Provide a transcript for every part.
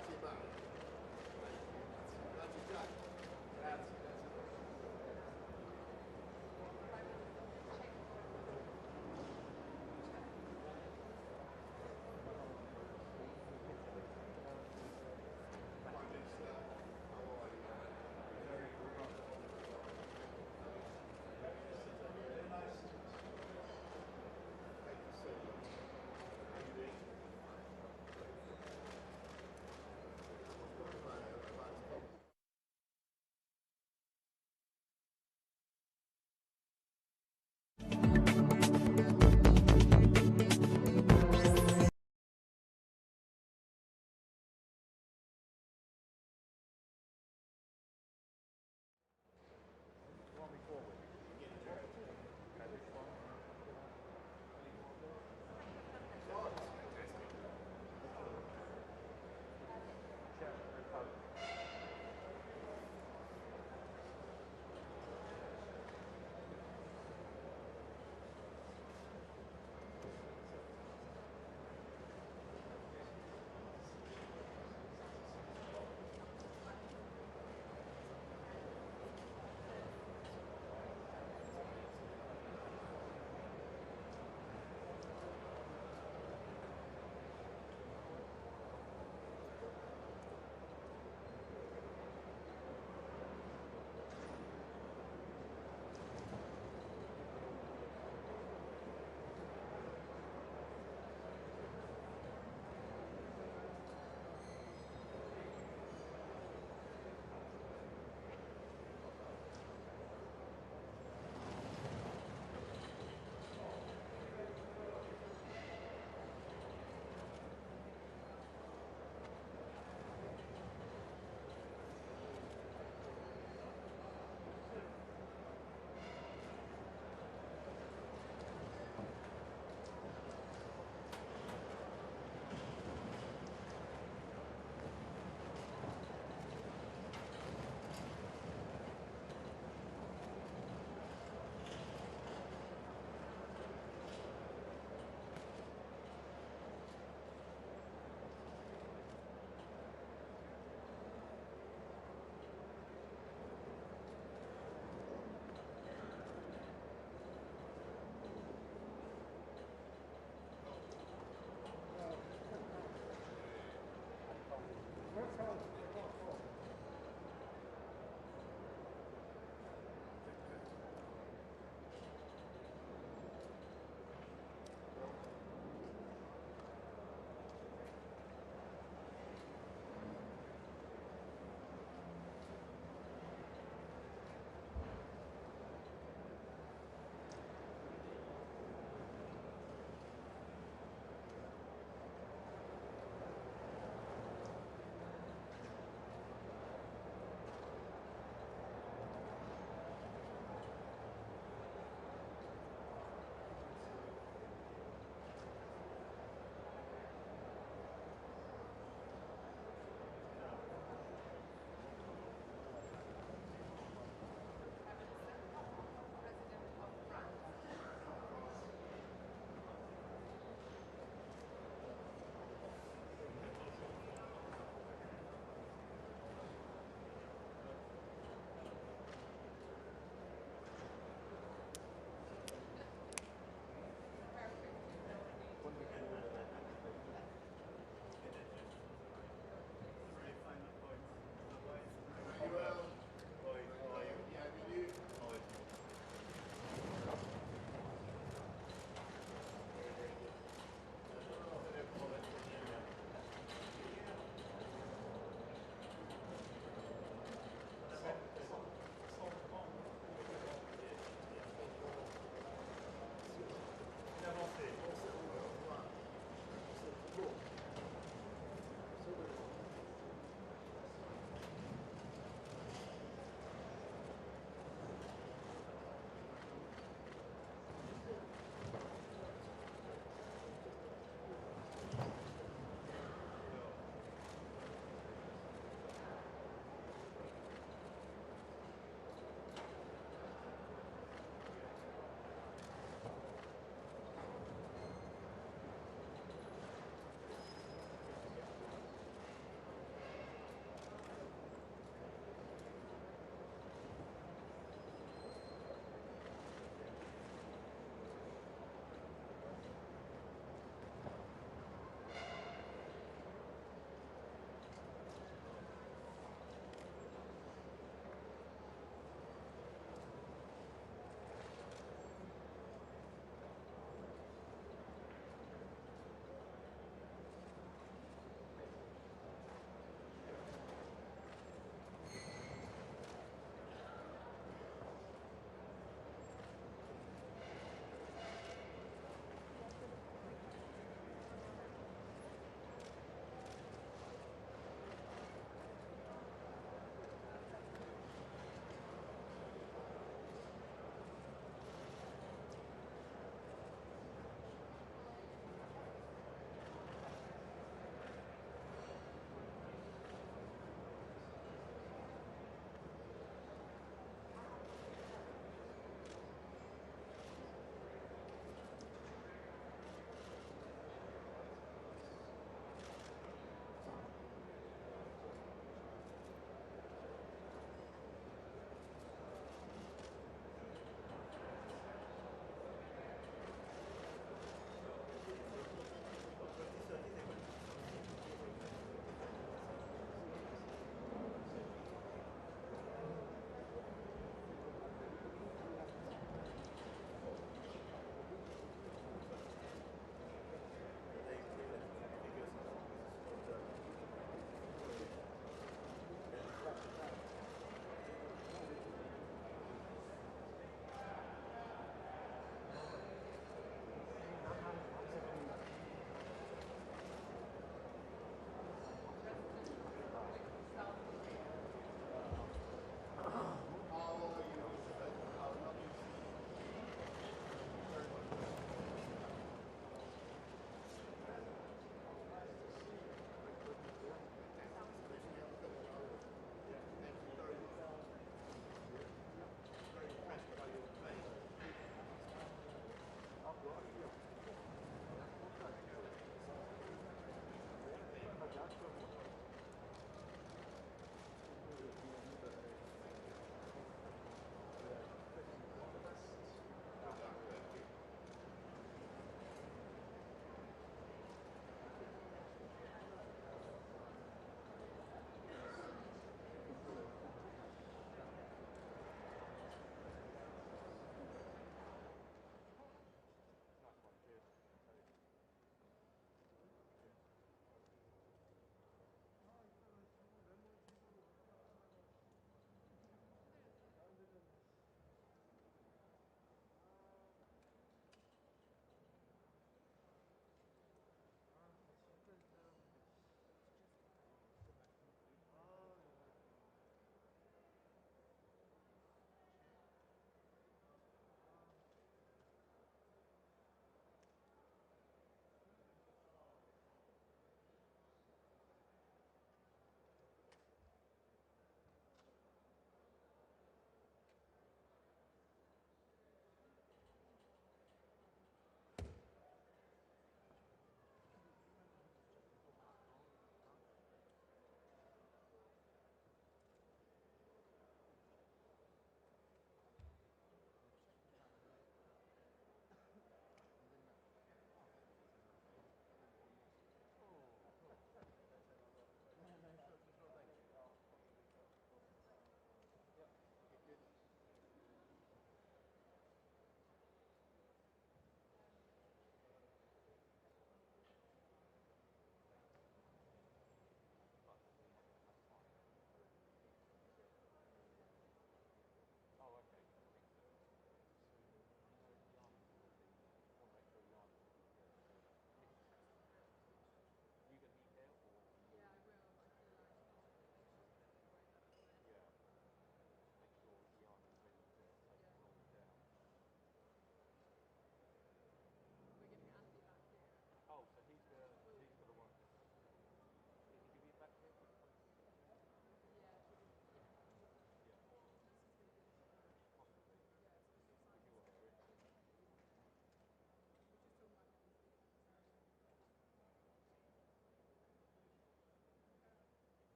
Grazie Mario. Grazie Giacomo. Grazie.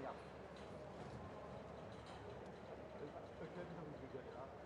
Ja. Wir können noch wieder gerade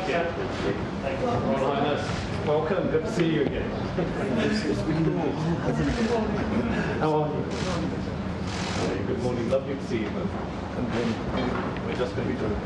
Yeah. Royal Highness, welcome. Good to see you again. How are you? Good morning. Lovely to see you both. We're just going to be doing.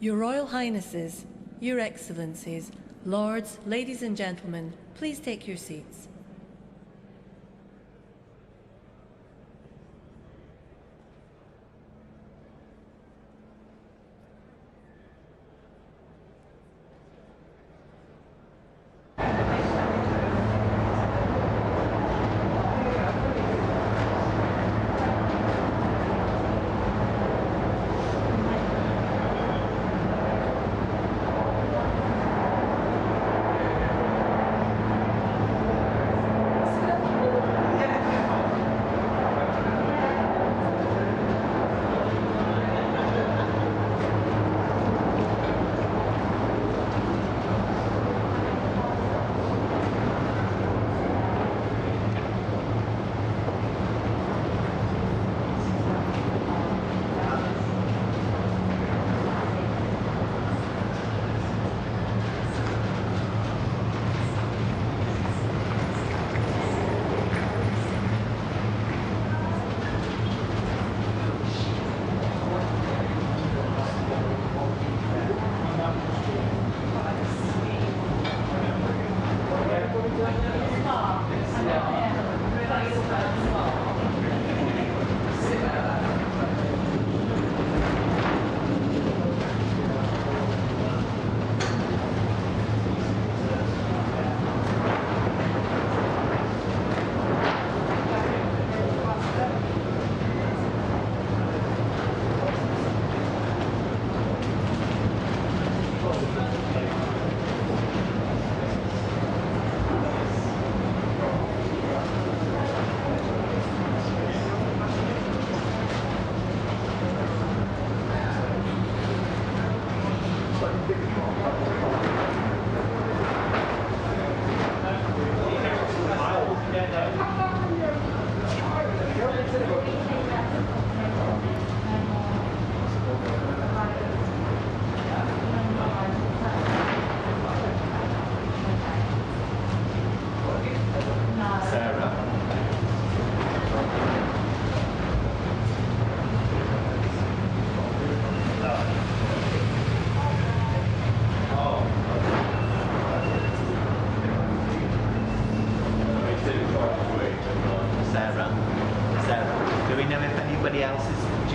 Your Royal Highnesses, Your Excellencies, Lords, ladies and gentlemen, please take your seats.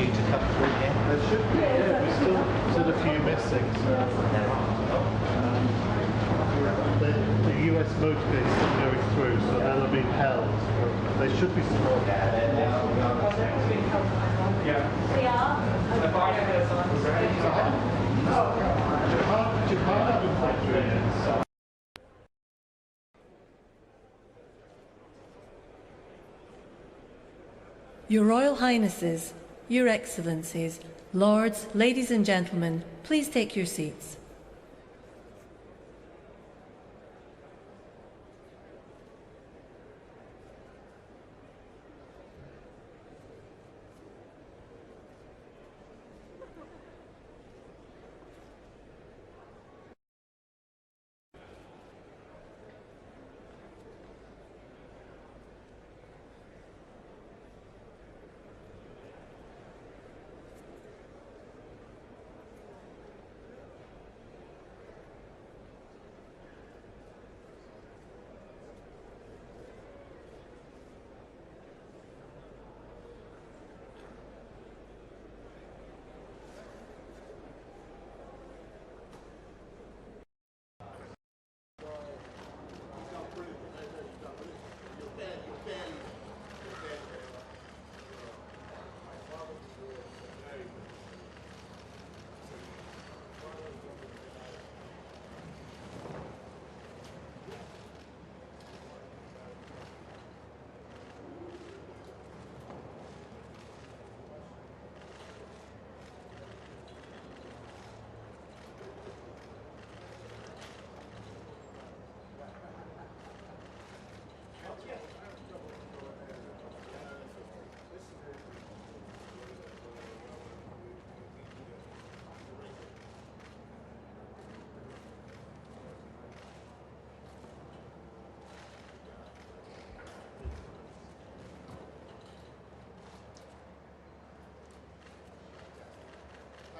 due to come through here? There should be, yeah. We still a few missing. So, the US motorcade is going through, so they'll have been held. But there should be some more. Japan haven't come through yet. Your Royal Highnesses, Your Excellencies, Lords, Ladies and Gentlemen, please take your seats.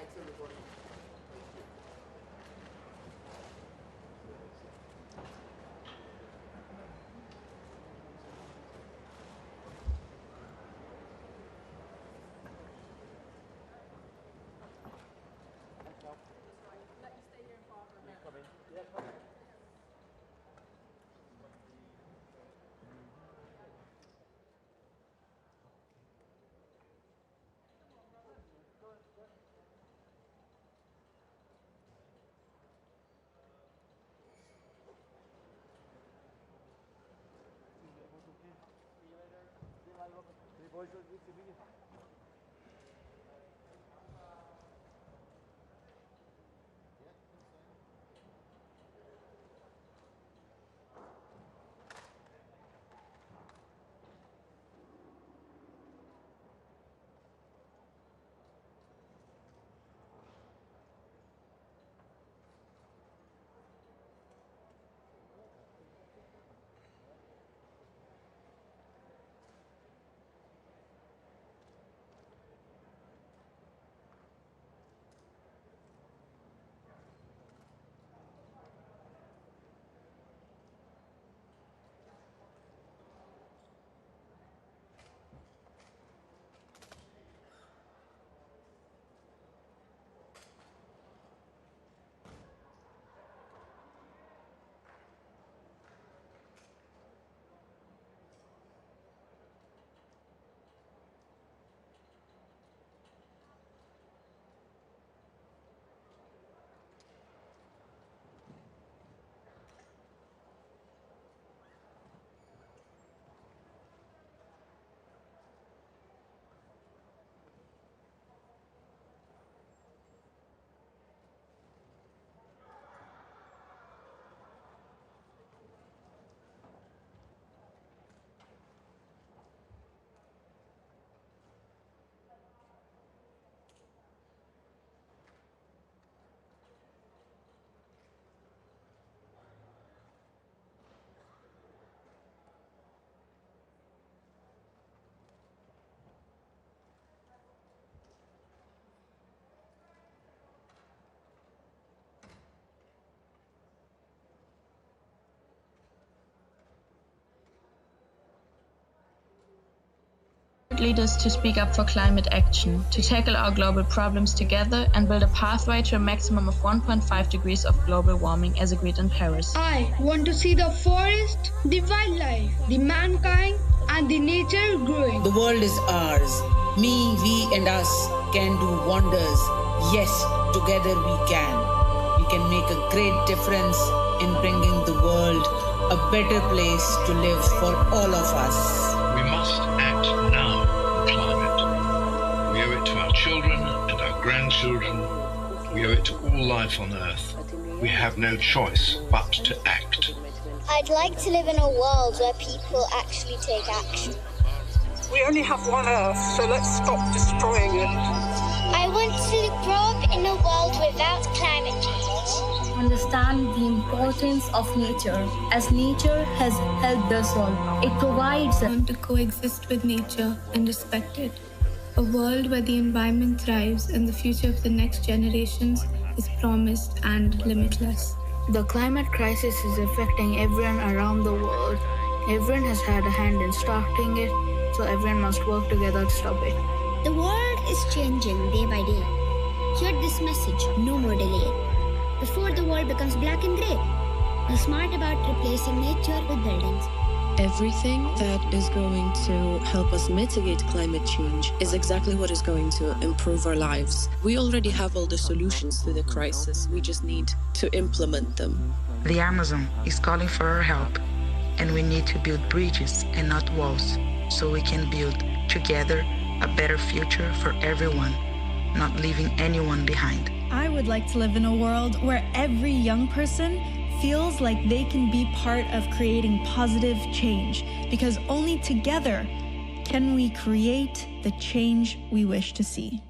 Thanks, everybody. world leaders to speak up for climate action, to tackle our global problems together and build a pathway to a maximum of 1.5 degrees of global warming as agreed in Paris. I want to see the forest, the wildlife, the mankind, and the nature growing. The world is ours. Me, we, and us can do wonders. Yes, together we can. We can make a great difference in bringing the world a better place to live for all of us. We must act now on climate. We owe it to our children and our grandchildren. We owe it to all life on Earth. We have no choice but to act. I'd like to live in a world where people actually take action. We only have one Earth, so let's stop destroying it. I want to grow up in a world without climate change. Understand the importance of nature, as nature has helped us all. It provides us to coexist with nature and respect it. A world where the environment thrives and the future of the next generations is promised and limitless. The climate crisis is affecting everyone around the world. Everyone has had a hand in starting it, so everyone must work together to stop it. The world is changing day by day. Hear this message, no more delay. Before the world becomes black and grey, be smart about replacing nature with buildings. Everything that is going to help us mitigate climate change is exactly what is going to improve our lives. We already have all the solutions to the crisis. We just need to implement them. The Amazon is calling for our help, and we need to build bridges and not walls, so we can build together a better future for everyone, not leaving anyone behind. I would like to live in a world where every young person feels like they can be part of creating positive change, because only together can we create the change we wish to see.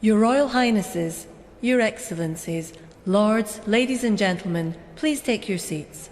Your Royal Highnesses, Your Excellencies, Lords, Ladies and Gentlemen, please take your seats.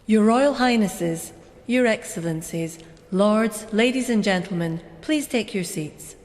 Your Royal Highnesses, Your Excellencies, Lords, Ladies and Gentlemen, please take your seats.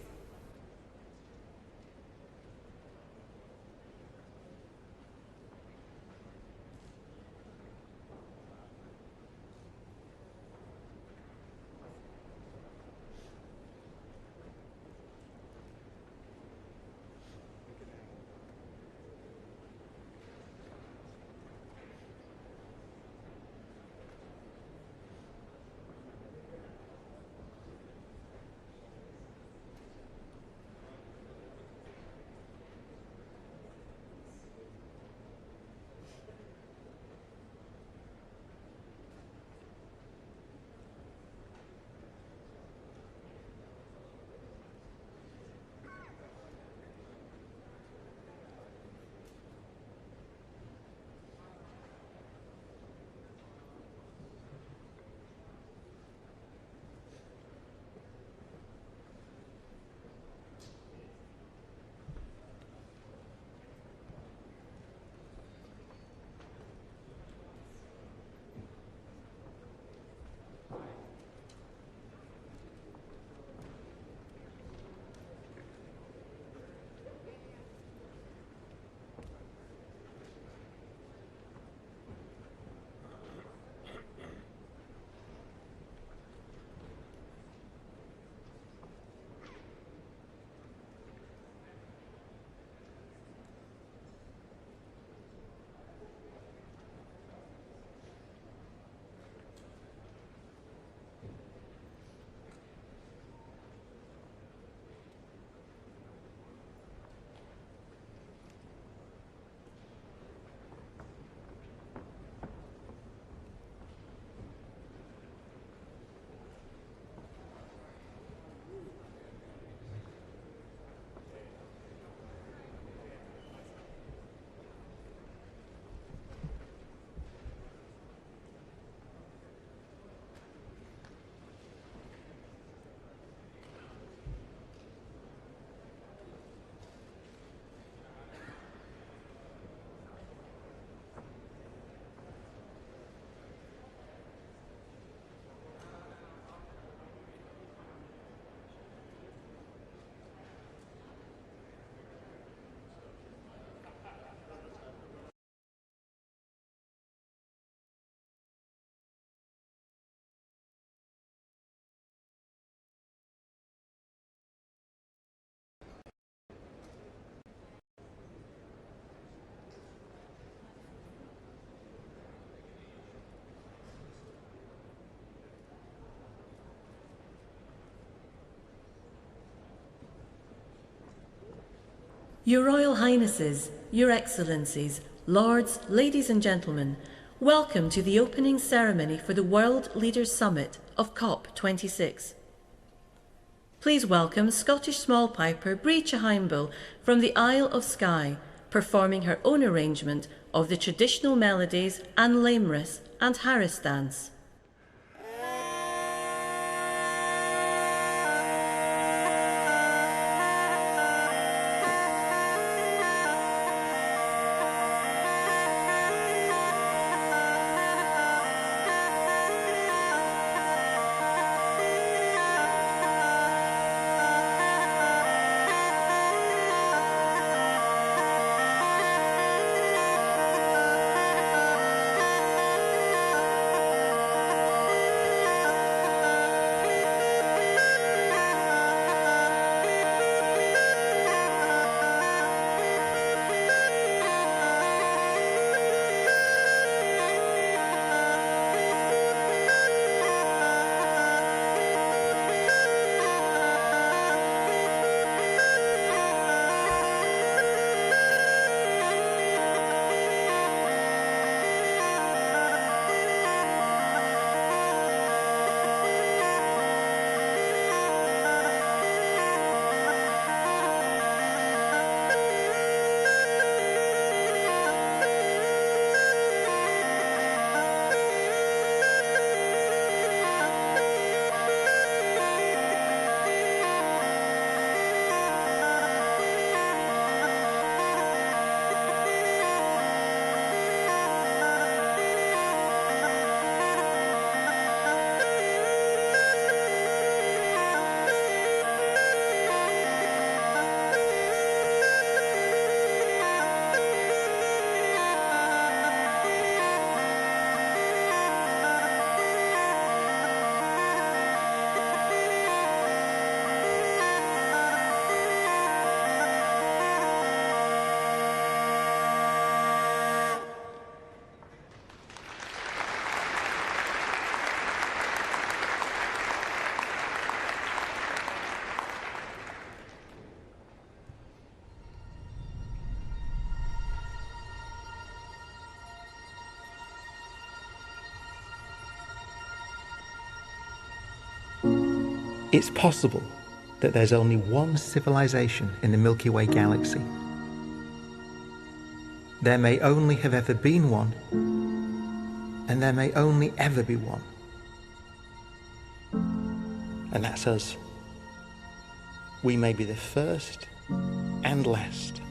Your Royal Highnesses, Your Excellencies, Lords, Ladies and Gentlemen, welcome to the opening ceremony for the World Leaders Summit of COP26. Please welcome Scottish small piper Bríche Heimbull from the Isle of Skye, performing her own arrangement of the traditional melodies and Lamris and Harris dance. It's possible that there's only one civilization in the Milky Way galaxy. There may only have ever been one, and there may only ever be one. And that's us. We may be the first and last.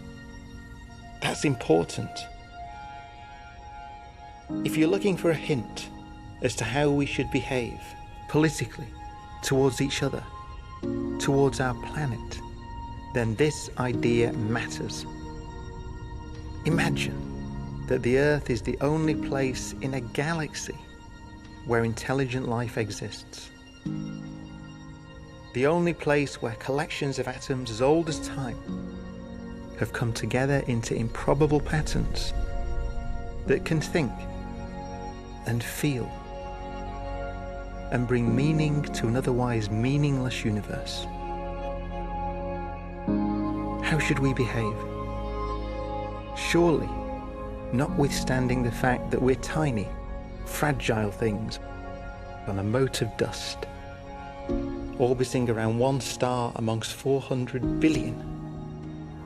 That's important. If you're looking for a hint as to how we should behave politically, towards each other, towards our planet, then this idea matters. Imagine that the Earth is the only place in a galaxy where intelligent life exists. The only place where collections of atoms as old as time have come together into improbable patterns that can think and feel and bring meaning to an otherwise meaningless universe. How should we behave? Surely, notwithstanding the fact that we're tiny, fragile things on a mote of dust, orbiting around one star amongst 400 billion,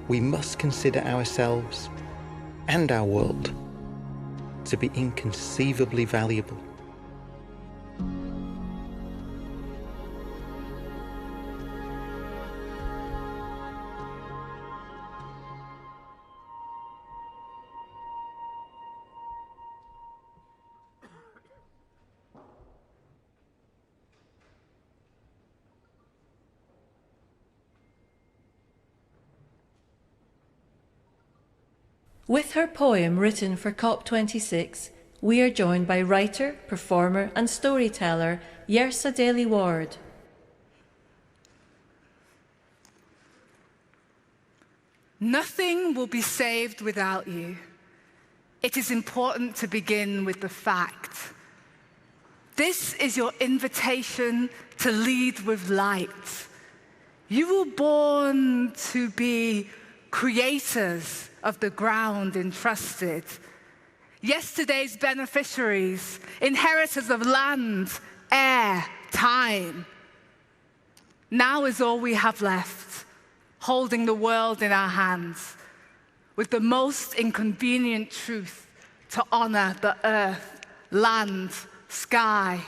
we must consider ourselves and our world to be inconceivably valuable. With her poem written for COP26, we are joined by writer, performer and storyteller Yersa Daly Ward. Nothing will be saved without you. It is important to begin with the fact. This is your invitation to lead with light. You were born to be creators of the ground entrusted, yesterday's beneficiaries, inheritors of land, air, time. Now is all we have left, holding the world in our hands, with the most inconvenient truth to honor the earth, land, sky.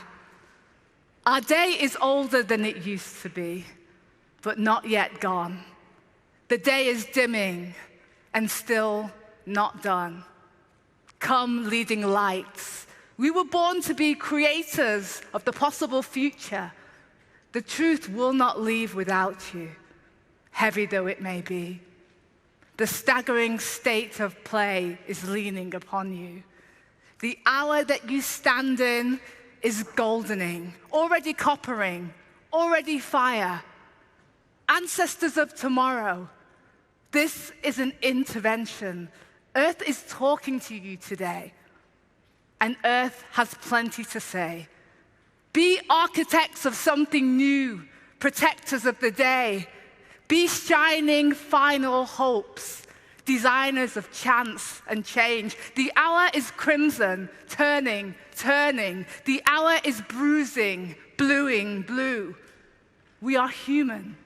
Our day is older than it used to be, but not yet gone. The day is dimming and still not done. Come, leading lights. We were born to be creators of the possible future. The truth will not leave without you, heavy though it may be. The staggering state of play is leaning upon you. The hour that you stand in is goldening, already coppering, already fire. Ancestors of tomorrow, this is an intervention. Earth is talking to you today, and Earth has plenty to say. Be architects of something new, protectors of the day. Be shining final hopes, designers of chance and change. The hour is crimson, turning, turning. The hour is bruising, bluing, blue. We are human,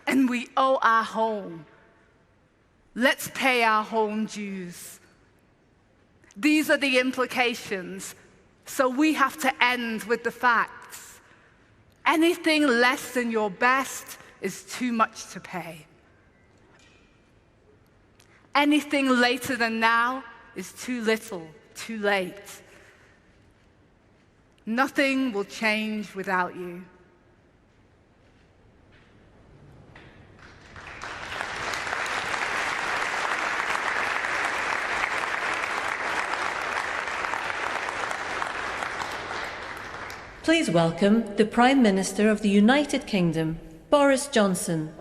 and we owe our home. Let's pay our home dues. These are the implications, so we have to end with the facts. Anything less than your best is too much to pay. Anything later than now is too little, too late. Nothing will change without you. Please welcome the Prime Minister of the United Kingdom, Boris Johnson.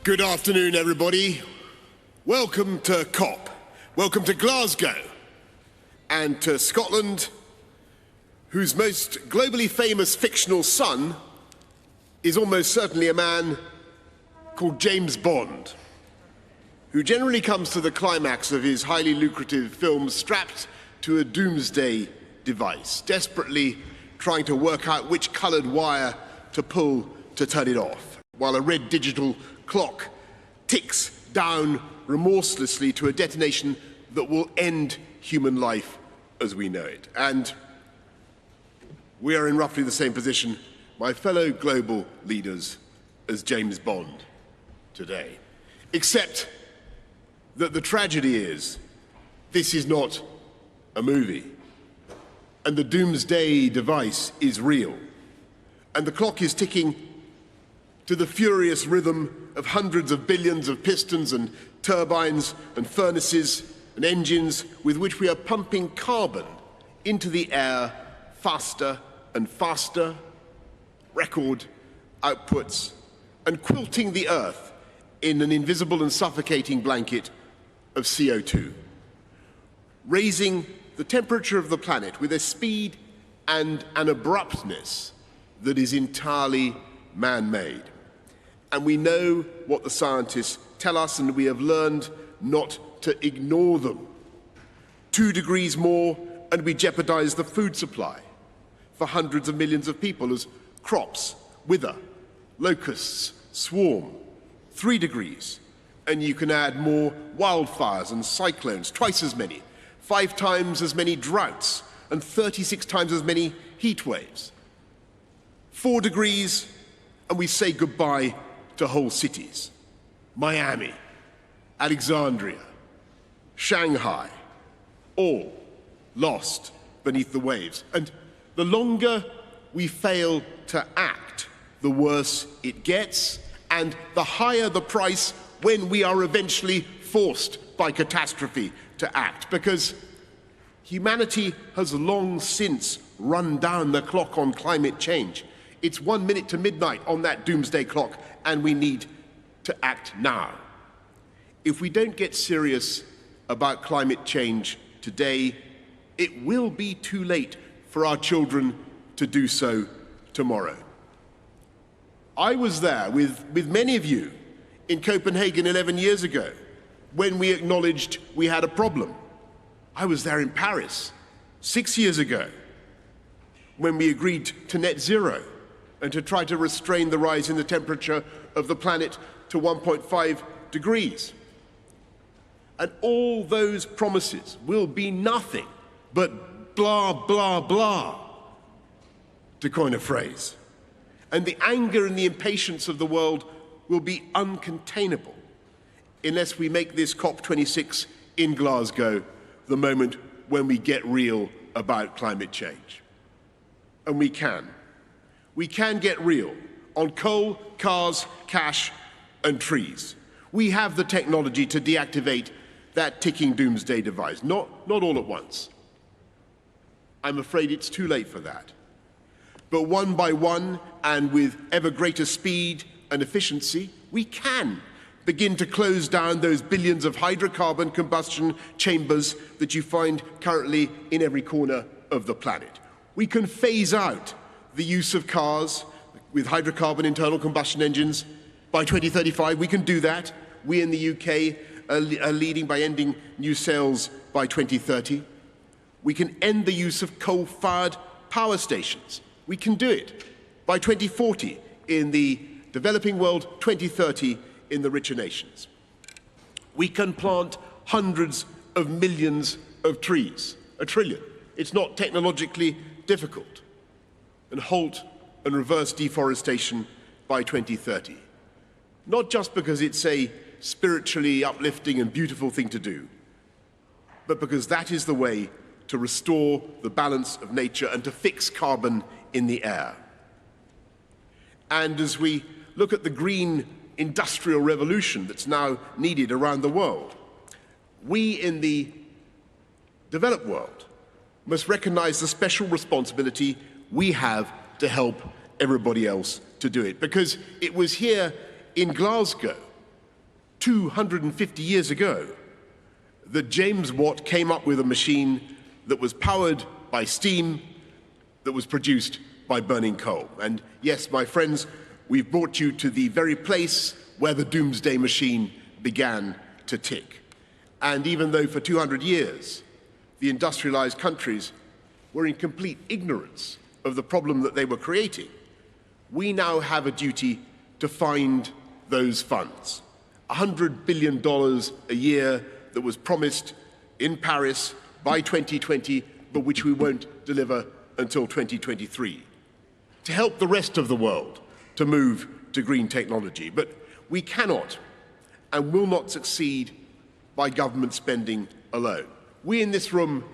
Good afternoon, everybody. Welcome to COP. Welcome to Glasgow and to Scotland, whose most globally famous fictional son is almost certainly a man called James Bond, who generally comes to the climax of his highly lucrative films strapped to a doomsday device, desperately trying to work out which coloured wire to pull to turn it off, while a red digital clock ticks down remorselessly to a detonation that will end human life as we know it. And we are in roughly the same position, my fellow global leaders, as James Bond today. Except that the tragedy is, this is not a movie. And the doomsday device is real. And the clock is ticking to the furious rhythm of hundreds of billions of pistons and turbines and furnaces and engines with which we are pumping carbon into the air faster and faster, record outputs, and quilting the earth in an invisible and suffocating blanket of CO2, raising the temperature of the planet with a speed and an abruptness that is entirely man-made. And we know what the scientists tell us, and we have learned not to ignore them. 2 degrees more, and we jeopardize the food supply for hundreds of millions of people as crops wither, locusts swarm. 3 degrees, and you can add more wildfires and cyclones, twice as many, 5 times as many droughts, and 36 times as many heat waves. 4 degrees, and we say goodbye to whole cities. Miami, Alexandria, Shanghai, all lost beneath the waves. And the longer we fail to act, the worse it gets, and the higher the price when we are eventually forced by catastrophe to act. Because humanity has long since run down the clock on climate change. It's 1 minute to midnight on that doomsday clock, and we need to act now. If we don't get serious about climate change today, it will be too late for our children to do so tomorrow. I was there with many of you in Copenhagen 11 years ago when we acknowledged we had a problem. I was there in Paris 6 years ago when we agreed to net zero and to try to restrain the rise in the temperature of the planet to 1.5 degrees. And all those promises will be nothing but blah, blah, blah, to coin a phrase. And the anger and the impatience of the world will be uncontainable unless we make this COP26 in Glasgow the moment when we get real about climate change. And we can. We can get real on coal, cars, cash, and trees. We have the technology to deactivate that ticking doomsday device, not all at once. I'm afraid it's too late for that. But one by one, and with ever greater speed and efficiency, we can begin to close down those billions of hydrocarbon combustion chambers that you find currently in every corner of the planet. We can phase out the use of cars with hydrocarbon internal combustion engines. By 2035, we can do that. We in the UK are leading by ending new sales by 2030. We can end the use of coal-fired power stations. We can do it by 2040 in the developing world, 2030 in the richer nations. We can plant hundreds of millions of trees, 1 trillion. It's not technologically difficult. And halt and reverse deforestation by 2030. Not just because it's a spiritually uplifting and beautiful thing to do, but because that is the way to restore the balance of nature and to fix carbon in the air. And as we look at the green industrial revolution that's now needed around the world, we in the developed world must recognize the special responsibility we have to help everybody else to do it. Because it was here in Glasgow 250 years ago that James Watt came up with a machine that was powered by steam, that was produced by burning coal. And yes, my friends, we've brought you to the very place where the doomsday machine began to tick. And even though for 200 years the industrialized countries were in complete ignorance of the problem that they were creating, we now have a duty to find those funds. $100 billion a year that was promised in Paris by 2020, but which we won't deliver until 2023, to help the rest of the world to move to green technology. But we cannot and will not succeed by government spending alone. We in this room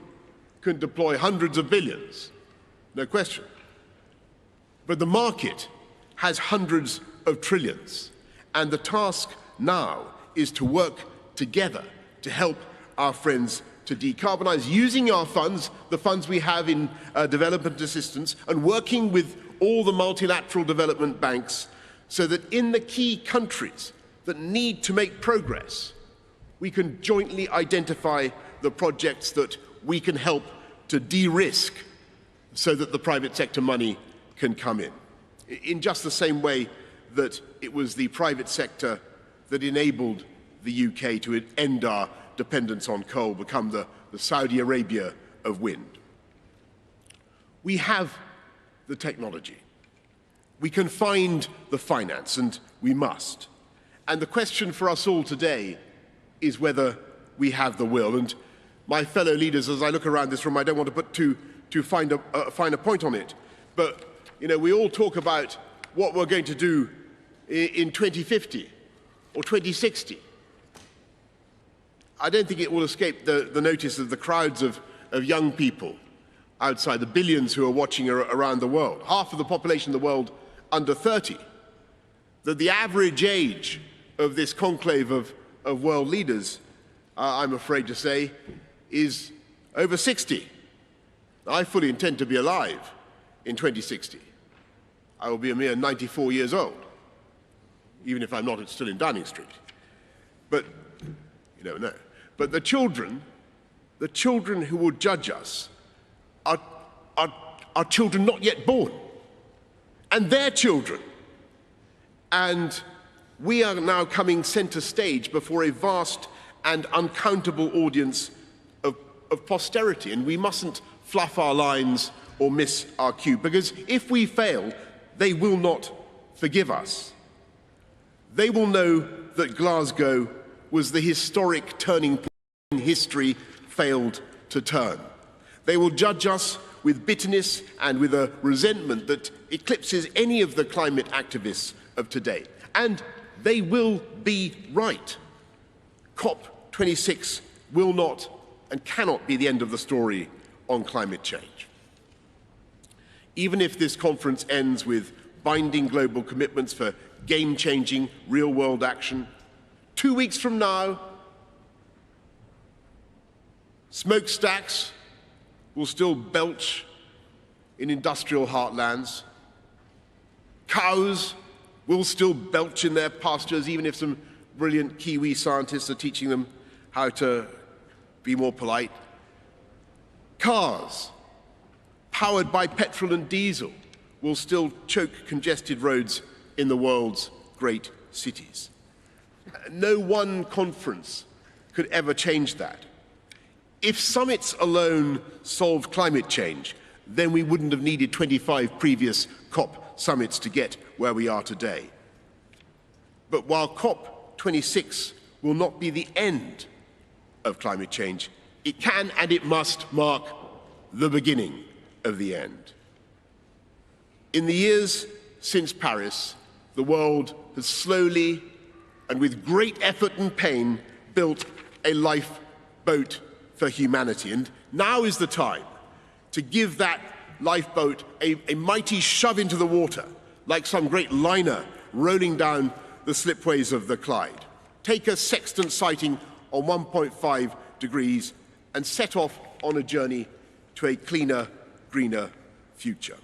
can deploy hundreds of billions, no question. But the market has hundreds of trillions, and the task now is to work together to help our friends to decarbonize, using our funds, the funds we have in development assistance, and working with all the multilateral development banks so that in the key countries that need to make progress, we can jointly identify the projects that we can help to de-risk so that the private sector money can come in just the same way that it was the private sector that enabled the UK to end our dependence on coal, become the Saudi Arabia of wind. We have the technology. We can find the finance, and we must. And the question for us all today is whether we have the will. And my fellow leaders, as I look around this room, I don't want to put too fine a point on it, but we all talk about what we're going to do in 2050 or 2060. I don't think it will escape the notice of the crowds of young people outside, the billions who are watching around the world, half of the population of the world under 30, that the average age of this conclave of world leaders, I'm afraid to say, is over 60. I fully intend to be alive in 2060. I will be a mere 94 years old, even if I'm not still in Downing Street. But never know. But the children who will judge us are children not yet born, and their children. And we are now coming center stage before a vast and uncountable audience of posterity, and we mustn't fluff our lines or miss our cue, because if we fail, they will not forgive us. They will know that Glasgow was the historic turning point in history failed to turn. They will judge us with bitterness and with a resentment that eclipses any of the climate activists of today. And they will be right. COP26 will not and cannot be the end of the story on climate change. Even if this conference ends with binding global commitments for game-changing, real-world action, 2 weeks from now, smokestacks will still belch in industrial heartlands. Cows will still belch in their pastures, even if some brilliant Kiwi scientists are teaching them how to be more polite. Cars, powered by petrol and diesel, will still choke congested roads in the world's great cities. No one conference could ever change that. If summits alone solved climate change, then we wouldn't have needed 25 previous COP summits to get where we are today. But while COP26 will not be the end of climate change, it can and it must mark the beginning of the end. In the years since Paris, the world has slowly and with great effort and pain built a lifeboat for humanity. And now is the time to give that lifeboat a mighty shove into the water, like some great liner rolling down the slipways of the Clyde. Take a sextant sighting on 1.5 degrees and set off on a journey to a cleaner, greener future.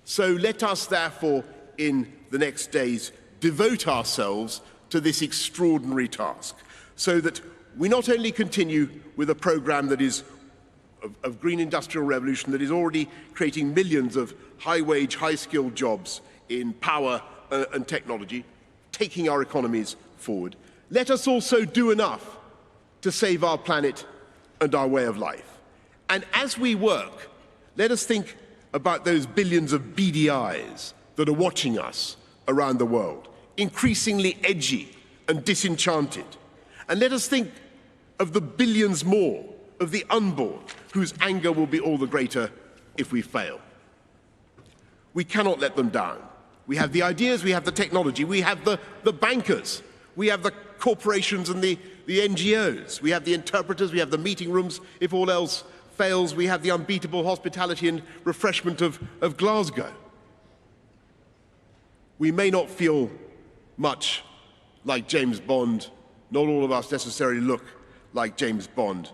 So let us therefore, in the next days, devote ourselves to this extraordinary task, so that we not only continue with a program that is of green industrial revolution that is already creating millions of high-wage, high-skilled jobs in power and technology, taking our economies forward. Let us also do enough to save our planet and our way of life. And as we work, let us think about those billions of beady eyes that are watching us around the world, increasingly edgy and disenchanted. And let us think of the billions more of the unborn, whose anger will be all the greater if we fail. We cannot let them down. We have the ideas, we have the technology, we have the bankers, we have the corporations and the NGOs, we have the interpreters, we have the meeting rooms. If all else fails, we have the unbeatable hospitality and refreshment of Glasgow. We may not feel much like James Bond, not all of us necessarily look like James Bond,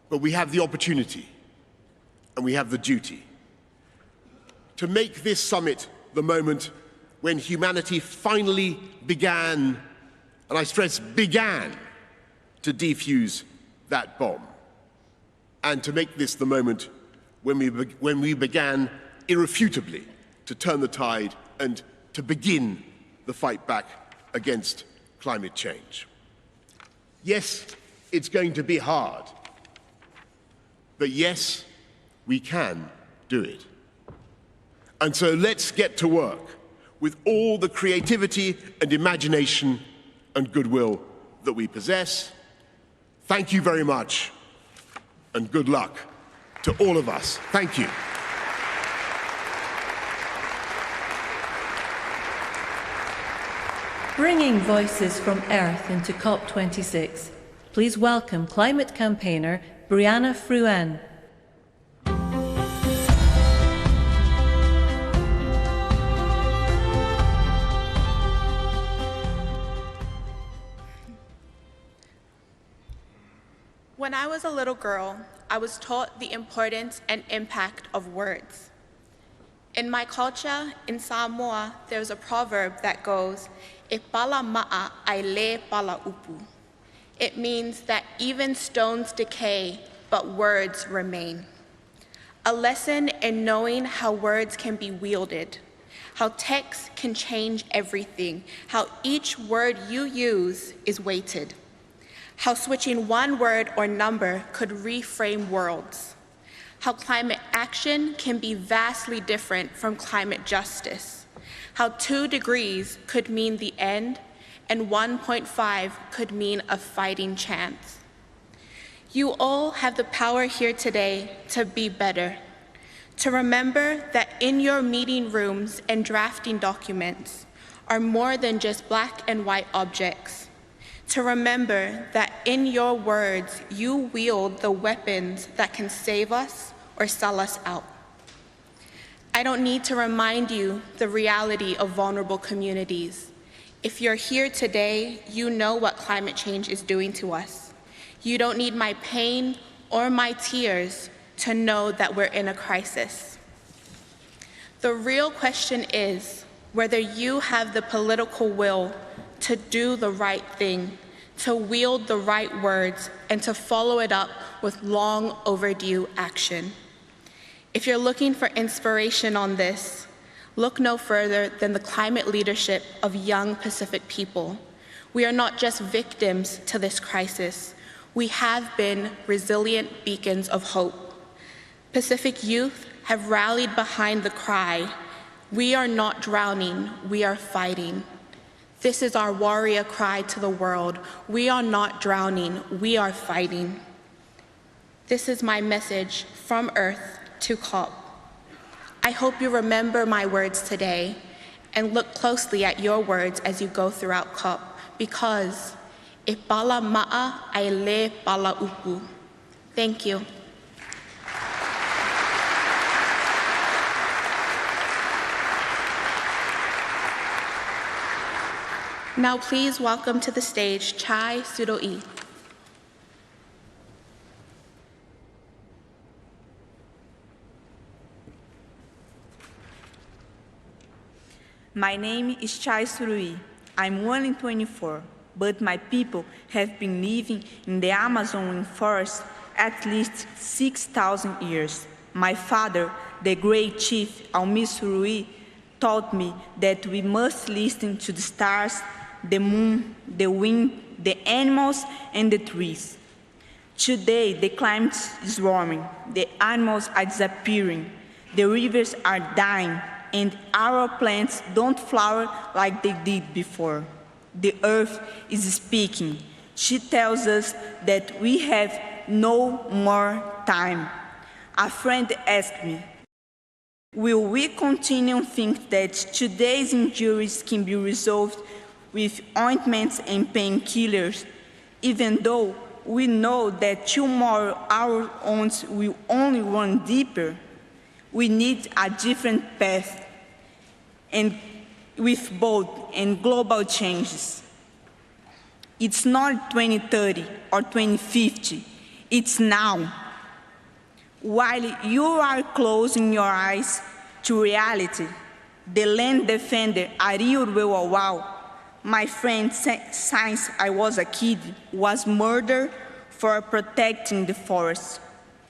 but we have the opportunity and we have the duty to make this summit the moment when humanity finally began, and I stress began, to defuse that bomb, and to make this the moment when we began irrefutably to turn the tide and to begin the fight back against climate change. Yes, it's going to be hard, but yes, we can do it. And so let's get to work with all the creativity and imagination and goodwill that we possess. Thank you very much, and good luck to all of us. Thank you. Bringing voices from Earth into COP26, please welcome climate campaigner Brianna Fruin. When I was a little girl, I was taught the importance and impact of words. In my culture, in Samoa, there's a proverb that goes, "E pala ma'a ai le pala upu." It means that even stones decay, but words remain. A lesson in knowing how words can be wielded, how text can change everything, how each word you use is weighted, how switching one word or number could reframe worlds, how climate action can be vastly different from climate justice, how 2 degrees could mean the end and 1.5 could mean a fighting chance. You all have the power here today to be better, to remember that in your meeting rooms and drafting documents are more than just black and white objects, to remember that in your words you wield the weapons that can save us or sell us out. I don't need to remind you the reality of vulnerable communities. If you're here today, you know what climate change is doing to us. You don't need my pain or my tears to know that we're in a crisis. The real question is whether you have the political will to do the right thing, to wield the right words, and to follow it up with long overdue action. If you're looking for inspiration on this, look no further than the climate leadership of young Pacific people. We are not just victims to this crisis. We have been resilient beacons of hope. Pacific youth have rallied behind the cry, "We are not drowning, we are fighting." This is our warrior cry to the world. We are not drowning, we are fighting. This is my message from Earth to COP. I hope you remember my words today and look closely at your words as you go throughout COP, because e pala ma'a ai le pala upu. Thank you. Now please welcome to the stage Chai Sudo'i. My name is Chai Surui. I'm only 24, but my people have been living in the Amazon rainforest at least 6,000 years. My father, the great chief Almi Surui, taught me that we must listen to the stars, the moon, the wind, the animals, and the trees. Today, the climate is warming, the animals are disappearing, the rivers are dying, and our plants don't flower like they did before. The earth is speaking. She tells us that we have no more time. A friend asked me, will we continue to think that today's injuries can be resolved with ointments and painkillers, even though we know that tomorrow our wounds will only run deeper? We need a different path, and with bold and global changes. It's not 2030 or 2050, it's now. While you are closing your eyes to reality, the land defender Ariurwe Wawau, my friend since I was a kid, was murdered for protecting the forest.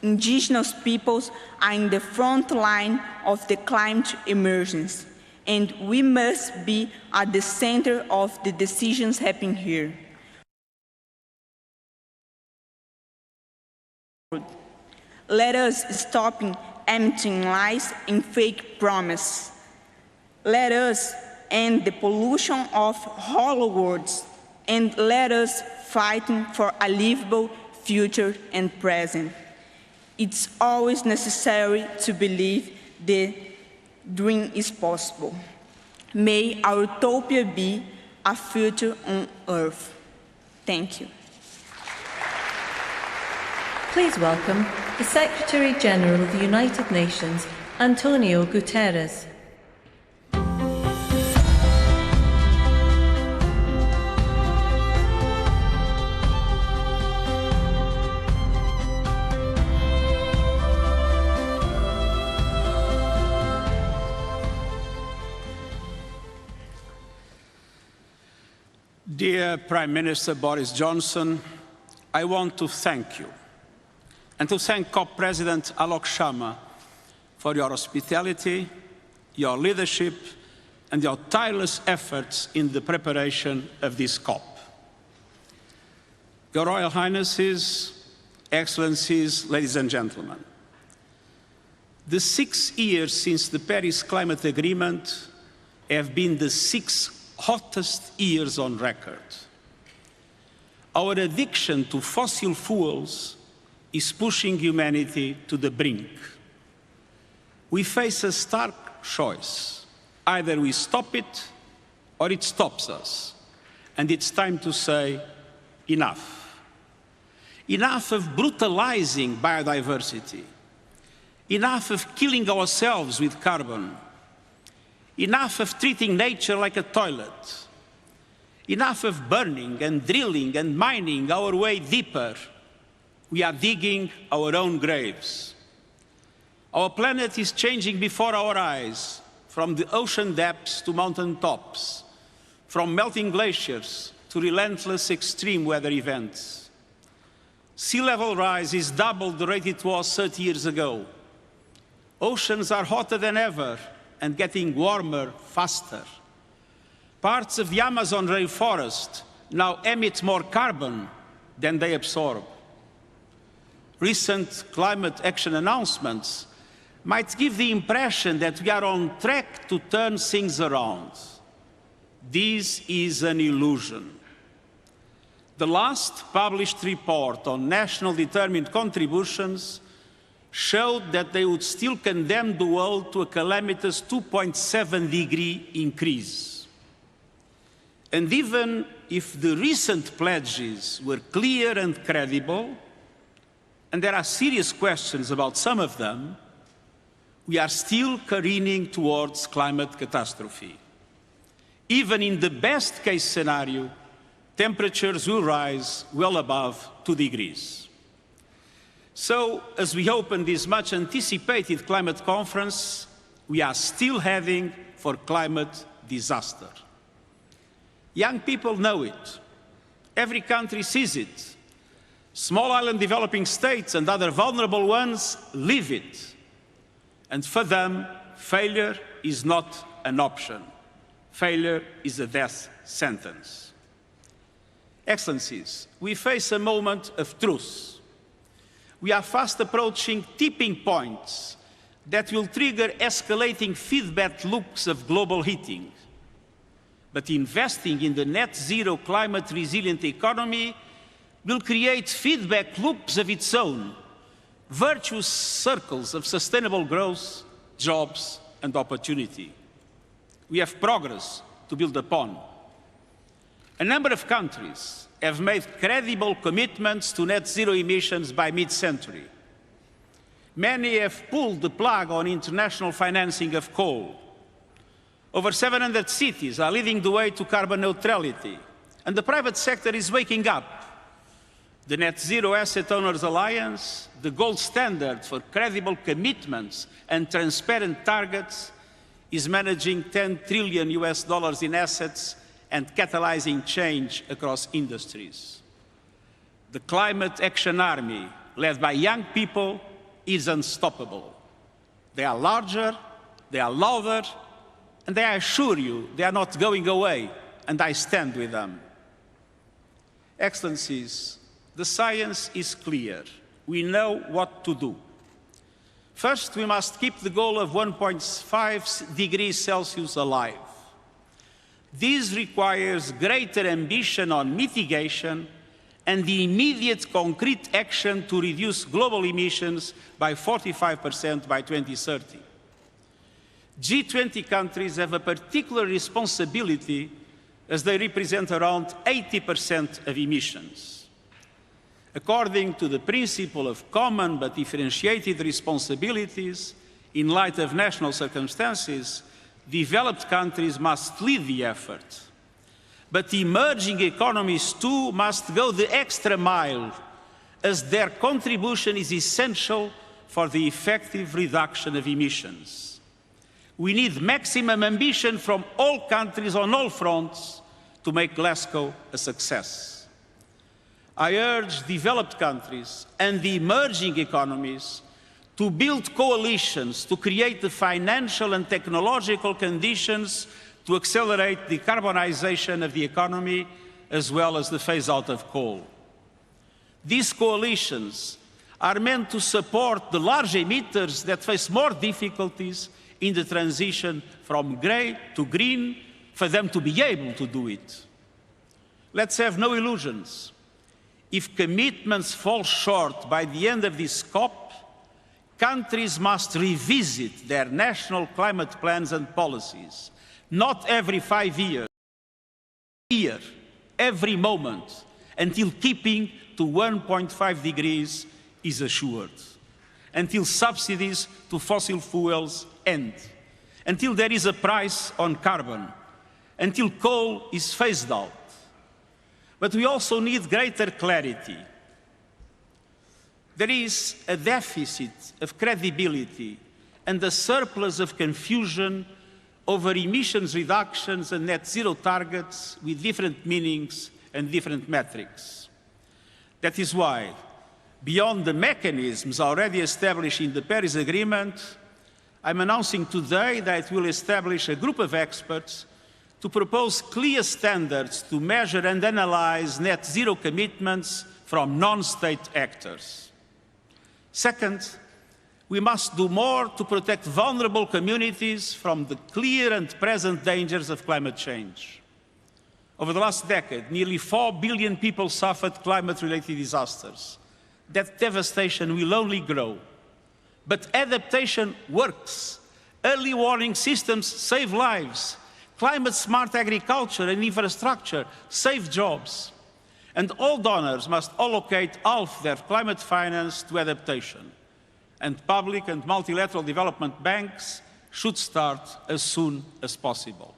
Indigenous peoples are in the front line of the climate emergency, and we must be at the center of the decisions happening here. Let us stop emptying lies and fake promises. Let us end the pollution of hollow words, and let us fight for a livable future and present. It's always necessary to believe the dream is possible. May our utopia be a future on Earth. Thank you. Please welcome the Secretary General of the United Nations, Antonio Guterres. Dear Prime Minister Boris Johnson, I want to thank you and to thank COP President Alok Sharma for your hospitality, your leadership, and your tireless efforts in the preparation of this COP. Your Royal Highnesses, Excellencies, ladies and gentlemen, the 6 years since the Paris Climate Agreement have been the 6 hottest years on record. Our addiction to fossil fuels is pushing humanity to the brink. We face a stark choice. Either we stop it or it stops us. And it's time to say, enough. Enough of brutalizing biodiversity. Enough of killing ourselves with carbon. Enough of treating nature like a toilet. Enough of burning and drilling and mining our way deeper. We are digging our own graves. Our planet is changing before our eyes, from the ocean depths to mountain tops, from melting glaciers to relentless extreme weather events. Sea level rise is double the rate it was 30 years ago. Oceans are hotter than ever and getting warmer faster. Parts of the Amazon rainforest now emit more carbon than they absorb. Recent climate action announcements might give the impression that we are on track to turn things around. This is an illusion. The last published report on national determined contributions showed that they would still condemn the world to a calamitous 2.7-degree increase. And even if the recent pledges were clear and credible, and there are serious questions about some of them, we are still careening towards climate catastrophe. Even in the best-case scenario, temperatures will rise well above 2 degrees. So, as we open this much-anticipated climate conference, we are still heading for climate disaster. Young people know it. Every country sees it. Small island developing states and other vulnerable ones live it. And for them, failure is not an option. Failure is a death sentence. Excellencies, we face a moment of truth. We are fast approaching tipping points that will trigger escalating feedback loops of global heating. But investing in the net zero climate resilient economy will create feedback loops of its own, virtuous circles of sustainable growth, jobs, and opportunity. We have progress to build upon. A number of countries have made credible commitments to net zero emissions by mid-century. Many have pulled the plug on international financing of coal. Over 700 cities are leading the way to carbon neutrality, and the private sector is waking up. The Net Zero Asset Owners Alliance, the gold standard for credible commitments and transparent targets, is managing $10 trillion in assets and catalyzing change across industries. The Climate Action Army, led by young people, is unstoppable. They are larger, they are louder, and I assure you, they are not going away, and I stand with them. Excellencies, the science is clear. We know what to do. First, we must keep the goal of 1.5 degrees Celsius alive. This requires greater ambition on mitigation and the immediate concrete action to reduce global emissions by 45% by 2030. G20 countries have a particular responsibility as they represent around 80% of emissions. According to the principle of common but differentiated responsibilities, in light of national circumstances, developed countries must lead the effort. But emerging economies too must go the extra mile, as their contribution is essential for the effective reduction of emissions. We need maximum ambition from all countries on all fronts to make Glasgow a success. I urge developed countries and the emerging economies to build coalitions to create the financial and technological conditions to accelerate the decarbonization of the economy as well as the phase-out of coal. These coalitions are meant to support the large emitters that face more difficulties in the transition from grey to green for them to be able to do it. Let's have no illusions. If commitments fall short by the end of this COP, countries must revisit their national climate plans and policies, not every 5 years, every moment, until keeping to 1.5 degrees is assured, until subsidies to fossil fuels end, until there is a price on carbon, until coal is phased out. But we also need greater clarity. There is a deficit of credibility and a surplus of confusion over emissions reductions and net zero targets with different meanings and different metrics. That is why, beyond the mechanisms already established in the Paris Agreement, I'm announcing today that it will establish a group of experts to propose clear standards to measure and analyze net zero commitments from non-state actors. Second, we must do more to protect vulnerable communities from the clear and present dangers of climate change. Over the last decade, nearly 4 billion people suffered climate-related disasters. That devastation will only grow. But adaptation works. Early warning systems save lives. Climate-smart agriculture and infrastructure save jobs. And all donors must allocate half their climate finance to adaptation. And public and multilateral development banks should start as soon as possible.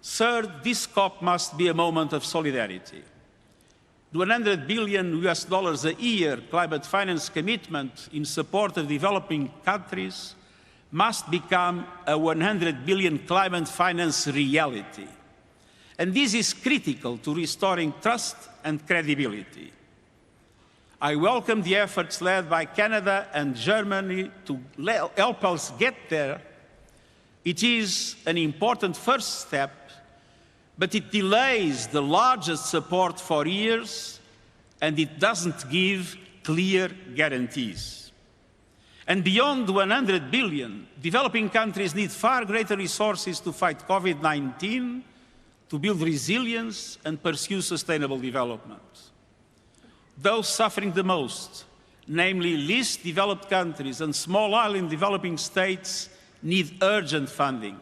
Third, this COP must be a moment of solidarity. The $100 billion a year climate finance commitment in support of developing countries must become a 100 billion climate finance reality. And this is critical to restoring trust and credibility. I welcome the efforts led by Canada and Germany to help us get there. It is an important first step, but it delays the largest support for years, and it doesn't give clear guarantees. And beyond the 100 billion, developing countries need far greater resources to fight COVID-19, to build resilience and pursue sustainable development. Those suffering the most, namely least developed countries and small island developing states, need urgent funding,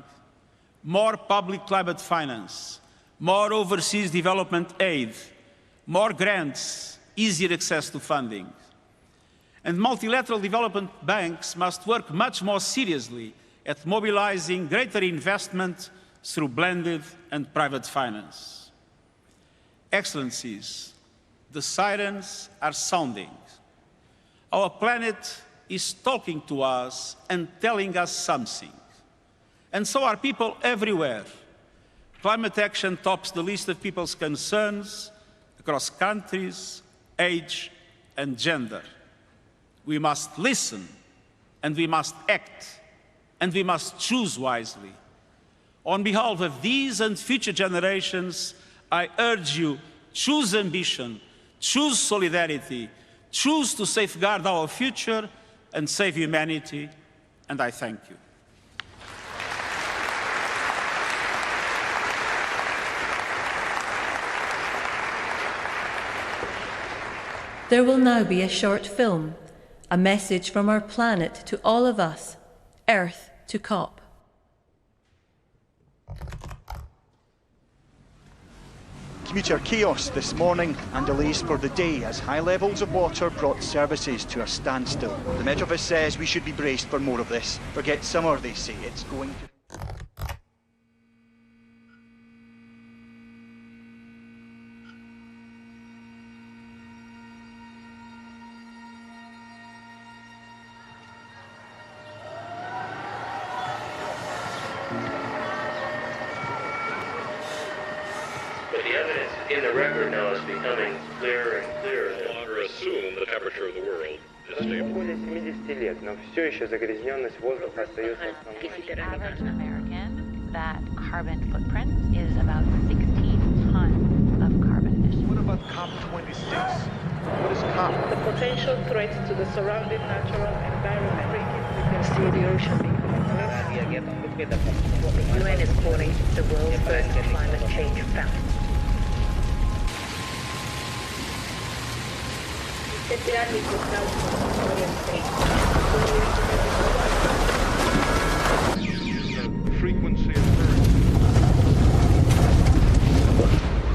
more public climate finance, more overseas development aid, more grants, easier access to funding. And multilateral development banks must work much more seriously at mobilizing greater investment through blended and private finance. Excellencies, the sirens are sounding. Our planet is talking to us and telling us something. And so are people everywhere. Climate action tops the list of people's concerns across countries, age, and gender. We must listen, and we must act, and we must choose wisely. On behalf of these and future generations, I urge you, choose ambition, choose solidarity, choose to safeguard our future and save humanity, and I thank you. There will now be a short film, a message from our planet to all of us, Earth to COP. Commuter chaos this morning and delays for the day as high levels of water brought services to a standstill. The Met Office says we should be braced for more of this. Forget summer, they say. It's going to... But the evidence in the record now is becoming clearer and clearer. No longer assume the temperature of the world is stable. Более 70 лет, но все еще загрязненность воздуха остается основной. Average American, that carbon footprint is about 16 tons of carbon emissions. What about COP26? What is COP? The potential threats to the surrounding natural environment. We can see the ocean becoming The UN is calling the world's first climate change fountain. Frequency of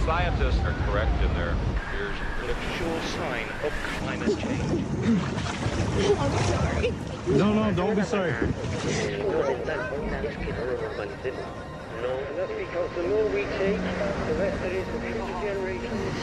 Scientists are correct in their fears. A sure sign of climate change. I'm sorry. No, don't be sorry. No, that's because the more we take, the less there is for future generations.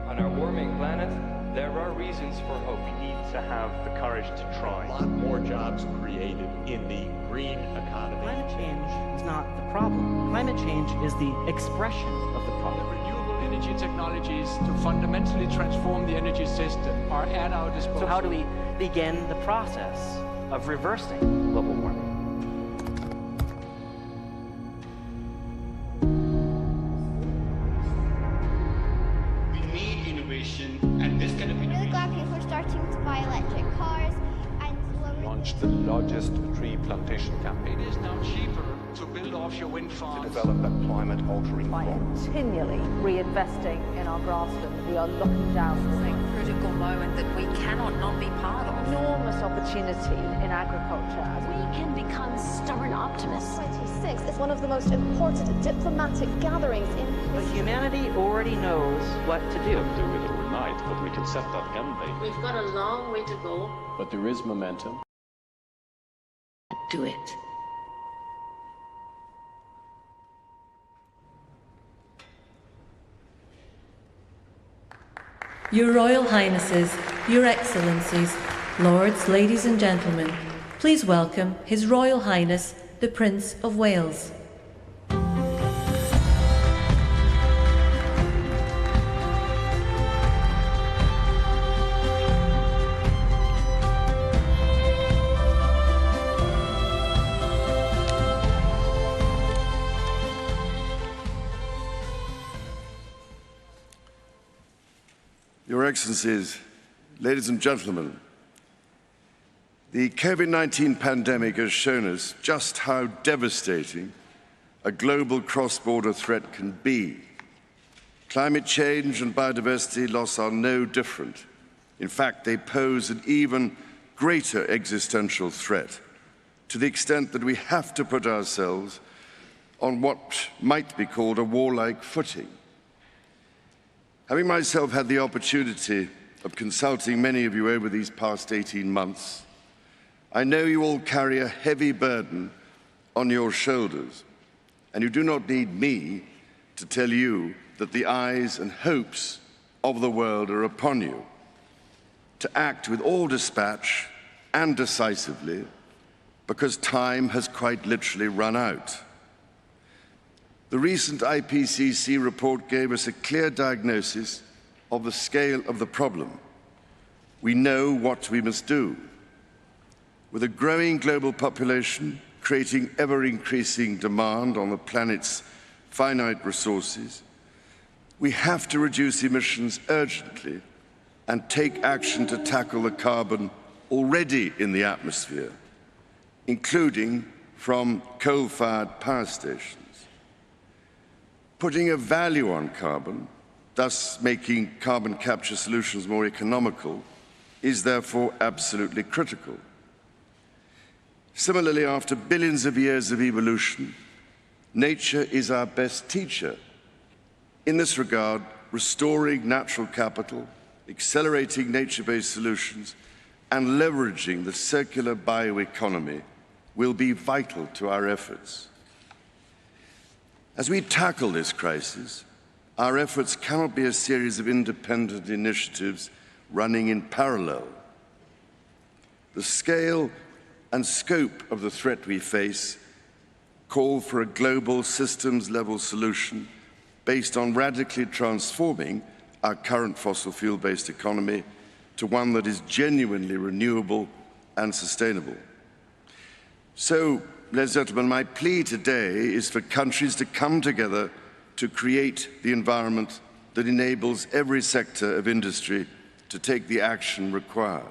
On our warming planet, there are reasons for hope. We need to have the courage to try. A lot more jobs created in the green economy. Climate change is not the problem. Climate change is the expression of the problem. Renewable energy technologies to fundamentally transform the energy system are at our disposal. So how do we begin the process of reversing global warming? And this kind of innovation. Really glad people are starting to buy electric cars and launched the largest tree plantation campaign. It is now cheaper to build offshore wind farms. To develop a climate-altering by continually reinvesting in our grasslands, we are looking down a critical moment that we cannot not be part of. Enormous opportunity in agriculture. We can become stubborn optimists. COP26 is one of the most important diplomatic gatherings in history. But humanity already knows what to do. Do it overnight, but we can set that end date. We've got a long way to go. But there is momentum. Do it. Your Royal Highnesses, Your Excellencies, Lords, Ladies and Gentlemen, please welcome His Royal Highness, the Prince of Wales. Your Excellencies, ladies and gentlemen, the COVID-19 pandemic has shown us just how devastating a global cross-border threat can be. Climate change and biodiversity loss are no different. In fact, they pose an even greater existential threat, to the extent that we have to put ourselves on what might be called a warlike footing. Having myself had the opportunity of consulting many of you over these past 18 months, I know you all carry a heavy burden on your shoulders, and you do not need me to tell you that the eyes and hopes of the world are upon you, to act with all dispatch and decisively, because time has quite literally run out. The recent IPCC report gave us a clear diagnosis of the scale of the problem. We know what we must do. With a growing global population creating ever-increasing demand on the planet's finite resources, we have to reduce emissions urgently and take action to tackle the carbon already in the atmosphere, including from coal-fired power stations. Putting a value on carbon, thus making carbon capture solutions more economical, is therefore absolutely critical. Similarly, after billions of years of evolution, nature is our best teacher. In this regard, restoring natural capital, accelerating nature-based solutions, and leveraging the circular bioeconomy will be vital to our efforts. As we tackle this crisis, our efforts cannot be a series of independent initiatives running in parallel. The scale and scope of the threat we face call for a global systems-level solution based on radically transforming our current fossil fuel-based economy to one that is genuinely renewable and sustainable. So, ladies and gentlemen, my plea today is for countries to come together to create the environment that enables every sector of industry to take the action required.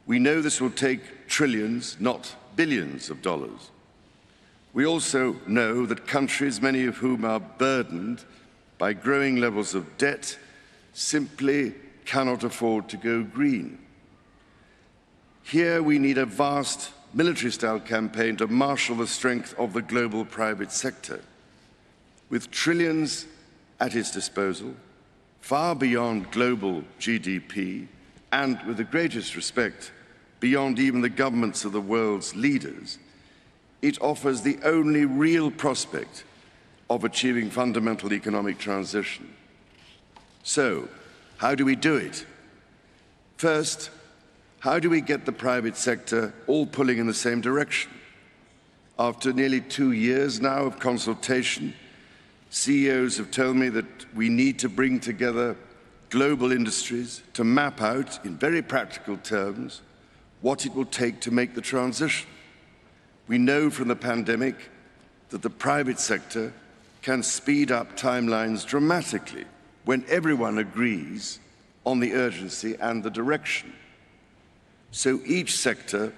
We know this will take trillions, not billions of dollars. We also know that countries, many of whom are burdened by growing levels of debt, simply cannot afford to go green. Here we need a vast military-style campaign to marshal the strength of the global private sector. With trillions at its disposal, far beyond global GDP, and with the greatest respect, beyond even the governments of the world's leaders, it offers the only real prospect of achieving fundamental economic transition. So, how do we do it? First, how do we get the private sector all pulling in the same direction? After nearly 2 years now of consultation, CEOs have told me that we need to bring together global industries to map out, in very practical terms, what it will take to make the transition. We know from the pandemic that the private sector can speed up timelines dramatically when everyone agrees on the urgency and the direction. So each sector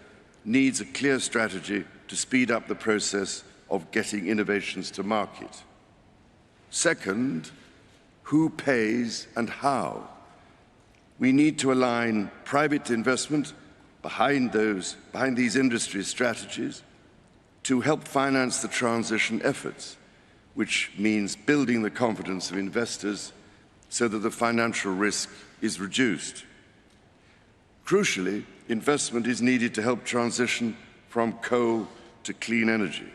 needs a clear strategy to speed up the process of getting innovations to market. Second, who pays and how? We need to align private investment behind these industry strategies to help finance the transition efforts, which means building the confidence of investors so that the financial risk is reduced. Crucially, investment is needed to help transition from coal to clean energy.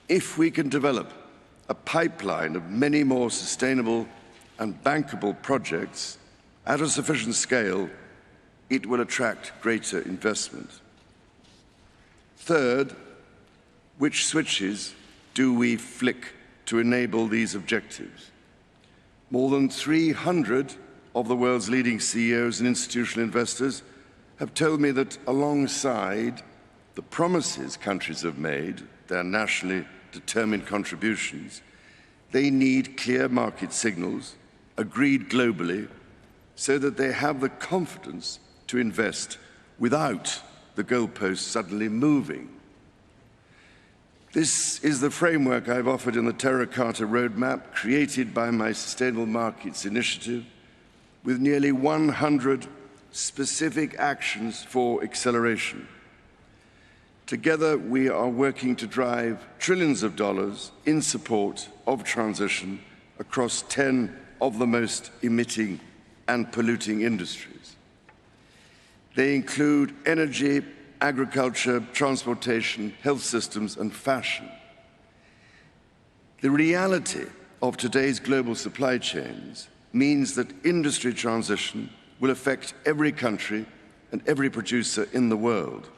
If we can develop a pipeline of many more sustainable and bankable projects at a sufficient scale, it will attract greater investment. Third, which switches do we flick to enable these objectives? More than 300 of the world's leading CEOs and institutional investors have told me that alongside the promises countries have made, their nationally determined contributions, they need clear market signals, agreed globally, so that they have the confidence to invest without the goalposts suddenly moving. This is the framework I've offered in the Terracotta Roadmap, created by my Sustainable Markets Initiative, with nearly 100 specific actions for acceleration. Together, we are working to drive trillions of dollars in support of transition across 10 of the most emitting and polluting industries. They include energy, agriculture, transportation, health systems, and fashion. The reality of today's global supply chains means that industry transition will affect every country and every producer in the world.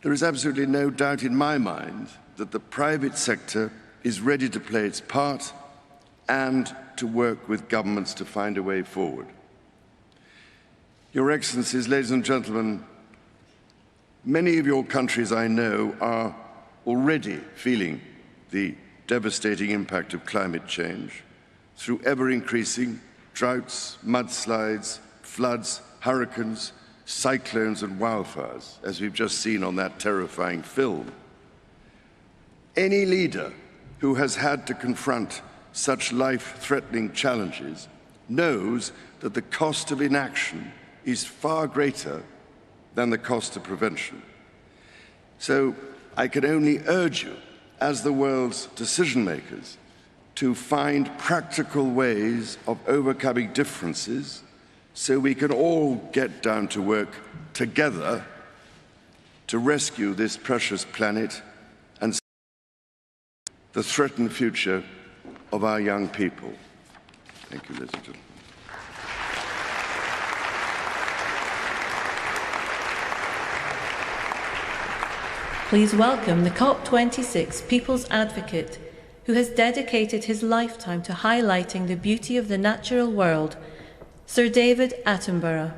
There is absolutely no doubt in my mind that the private sector is ready to play its part and to work with governments to find a way forward. Your Excellencies, ladies and gentlemen, many of your countries, I know, are already feeling the devastating impact of climate change through ever-increasing droughts, mudslides, floods, hurricanes, cyclones and wildfires, as we've just seen on that terrifying film. Any leader who has had to confront such life-threatening challenges knows that the cost of inaction is far greater than the cost of prevention. So I can only urge you, as the world's decision makers, to find practical ways of overcoming differences so we can all get down to work together to rescue this precious planet and the threatened future of our young people. Thank you, ladies and gentlemen. Please welcome the COP26 People's Advocate, who has dedicated his lifetime to highlighting the beauty of the natural world, Sir David Attenborough.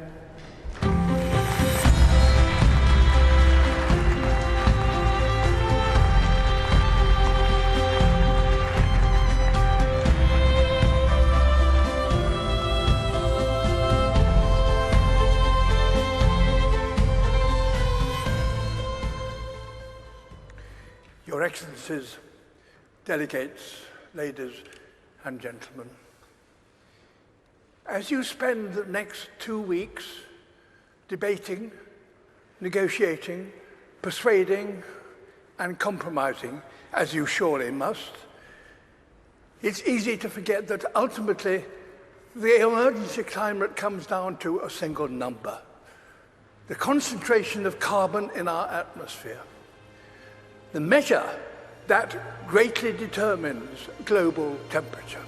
Your Excellencies, delegates, ladies and gentlemen, as you spend the next 2 weeks debating, negotiating, persuading and compromising, as you surely must, it's easy to forget that ultimately the emergency climate comes down to a single number: the concentration of carbon in our atmosphere. The measure that greatly determines global temperature.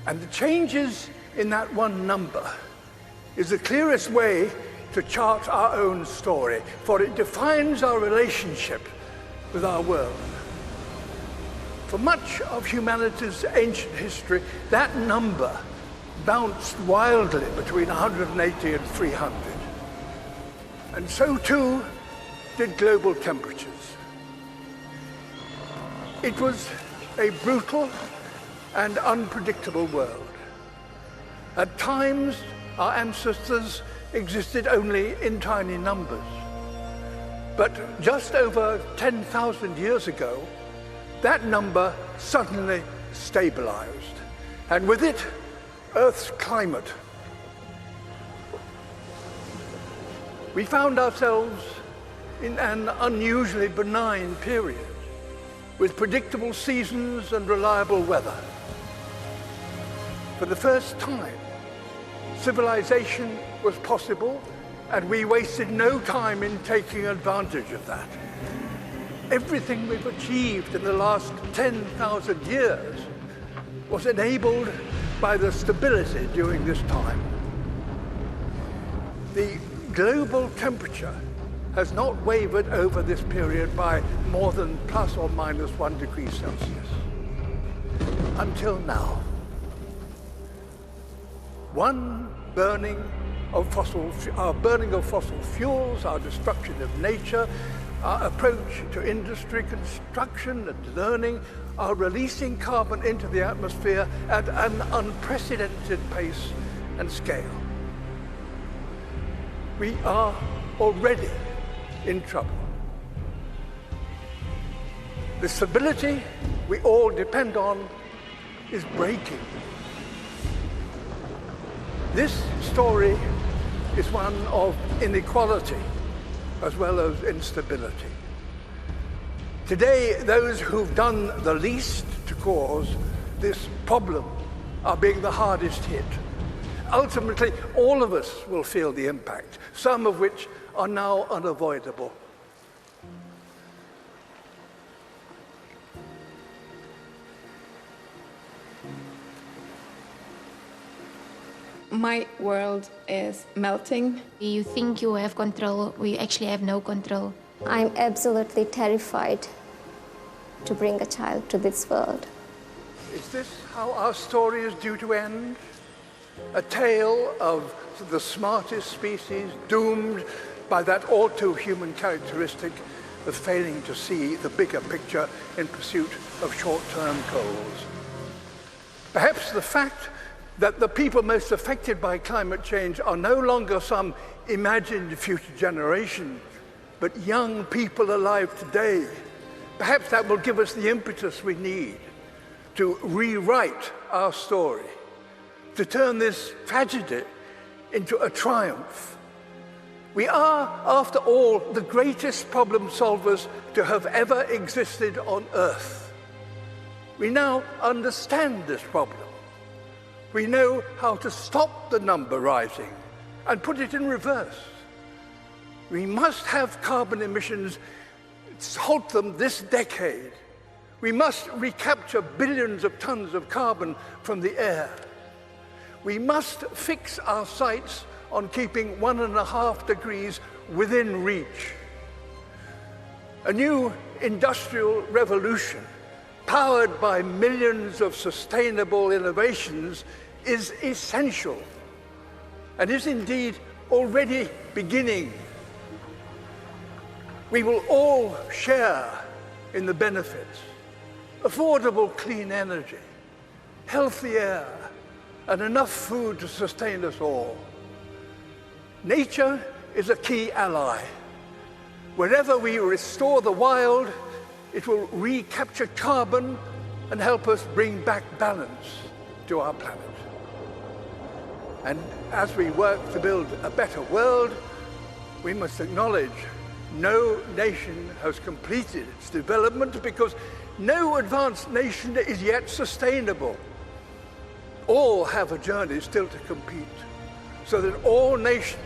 And the changes in that one number is the clearest way to chart our own story, for it defines our relationship with our world. For much of humanity's ancient history, that number bounced wildly between 180 and 300. And so too did global temperatures. It was a brutal and unpredictable world. At times, our ancestors existed only in tiny numbers. But just over 10,000 years ago, that number suddenly stabilized, and with it, Earth's climate. We found ourselves in an unusually benign period, with predictable seasons and reliable weather. For the first time, civilization was possible, and we wasted no time in taking advantage of that. Everything we've achieved in the last 10,000 years was enabled by the stability during this time. The global temperature has not wavered over this period by more than plus or minus 1 degree Celsius. Until now. Our burning of fossil fuels, our destruction of nature, our approach to industry, construction and learning are releasing carbon into the atmosphere at an unprecedented pace and scale. We are already in trouble. The stability we all depend on is breaking. This story is one of inequality as well as instability. Today, those who've done the least to cause this problem are being the hardest hit. Ultimately, all of us will feel the impact, some of which are now unavoidable. My world is melting. You think you have control, we actually have no control. I'm absolutely terrified to bring a child to this world. Is this how our story is due to end? A tale of the smartest species doomed by that all-too-human characteristic of failing to see the bigger picture in pursuit of short-term goals. Perhaps the fact that the people most affected by climate change are no longer some imagined future generation, but young people alive today, perhaps that will give us the impetus we need to rewrite our story, to turn this tragedy into a triumph. We are, after all, the greatest problem solvers to have ever existed on Earth. We now understand this problem. We know how to stop the number rising and put it in reverse. We must have carbon emissions, halt them this decade. We must recapture billions of tons of carbon from the air. We must fix our sights on keeping 1.5 degrees within reach. A new industrial revolution, powered by millions of sustainable innovations, is essential and is indeed already beginning. We will all share in the benefits: affordable clean energy, healthy air, and enough food to sustain us all. Nature is a key ally. Wherever we restore the wild, it will recapture carbon and help us bring back balance to our planet. And as we work to build a better world, we must acknowledge no nation has completed its development because no advanced nation is yet sustainable. All have a journey still to compete, so that all nations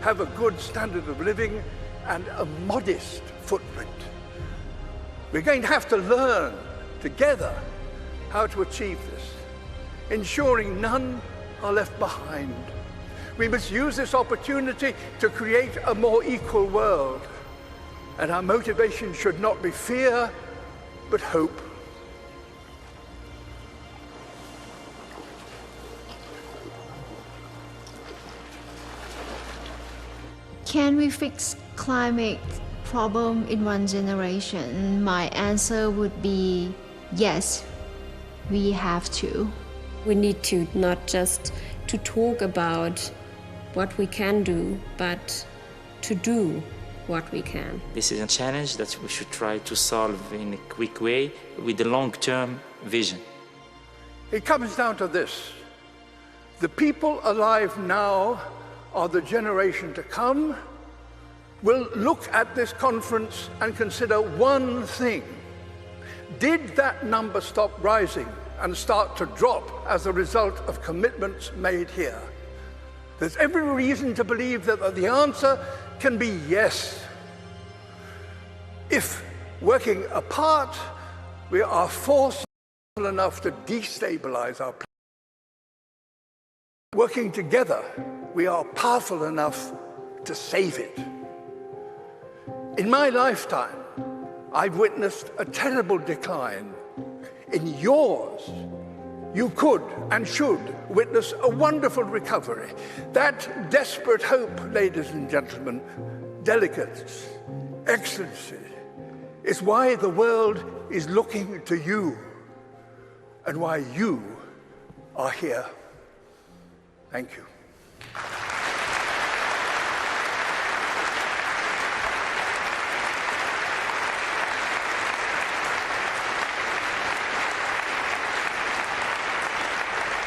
have a good standard of living and a modest footprint. We're going to have to learn together how to achieve this, ensuring none are left behind. We must use this opportunity to create a more equal world, and our motivation should not be fear, but hope. Can we fix climate problem in one generation? My answer would be yes, we have to. We need to not just to talk about what we can do, but to do what we can. This is a challenge that we should try to solve in a quick way with a long-term vision. It comes down to this: the people alive now are the generation to come, will look at this conference and consider one thing. Did that number stop rising and start to drop as a result of commitments made here? There's every reason to believe that the answer can be yes. If, working apart, we are forceful enough to destabilize our planet, working together, we are powerful enough to save it. In my lifetime, I've witnessed a terrible decline. In yours, you could and should witness a wonderful recovery. That desperate hope, ladies and gentlemen, delegates, excellency, is why the world is looking to you and why you are here. Thank you.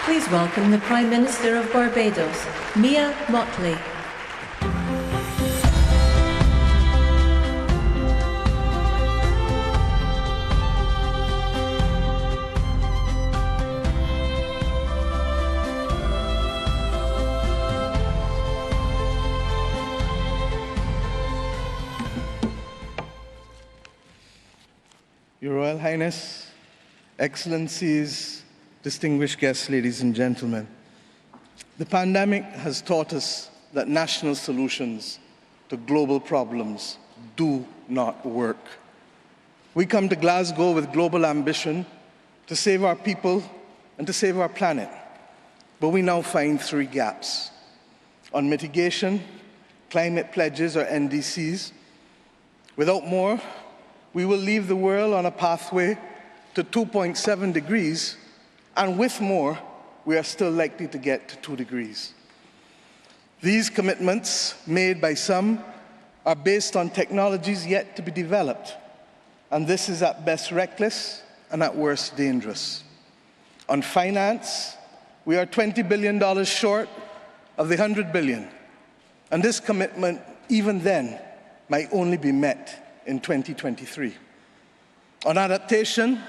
Please welcome the Prime Minister of Barbados, Mia Mottley. Your Royal Highness, Excellencies, distinguished guests, ladies and gentlemen, the pandemic has taught us that national solutions to global problems do not work. We come to Glasgow with global ambition to save our people and to save our planet. But we now find three gaps. On mitigation, climate pledges or NDCs. Without more, we will leave the world on a pathway to 2.7 degrees, and with more, we are still likely to get to 2 degrees. These commitments made by some are based on technologies yet to be developed, and this is at best reckless and at worst dangerous. On finance, we are $20 billion short of the $100 billion, and this commitment, even then, might only be met in 2023. On adaptation,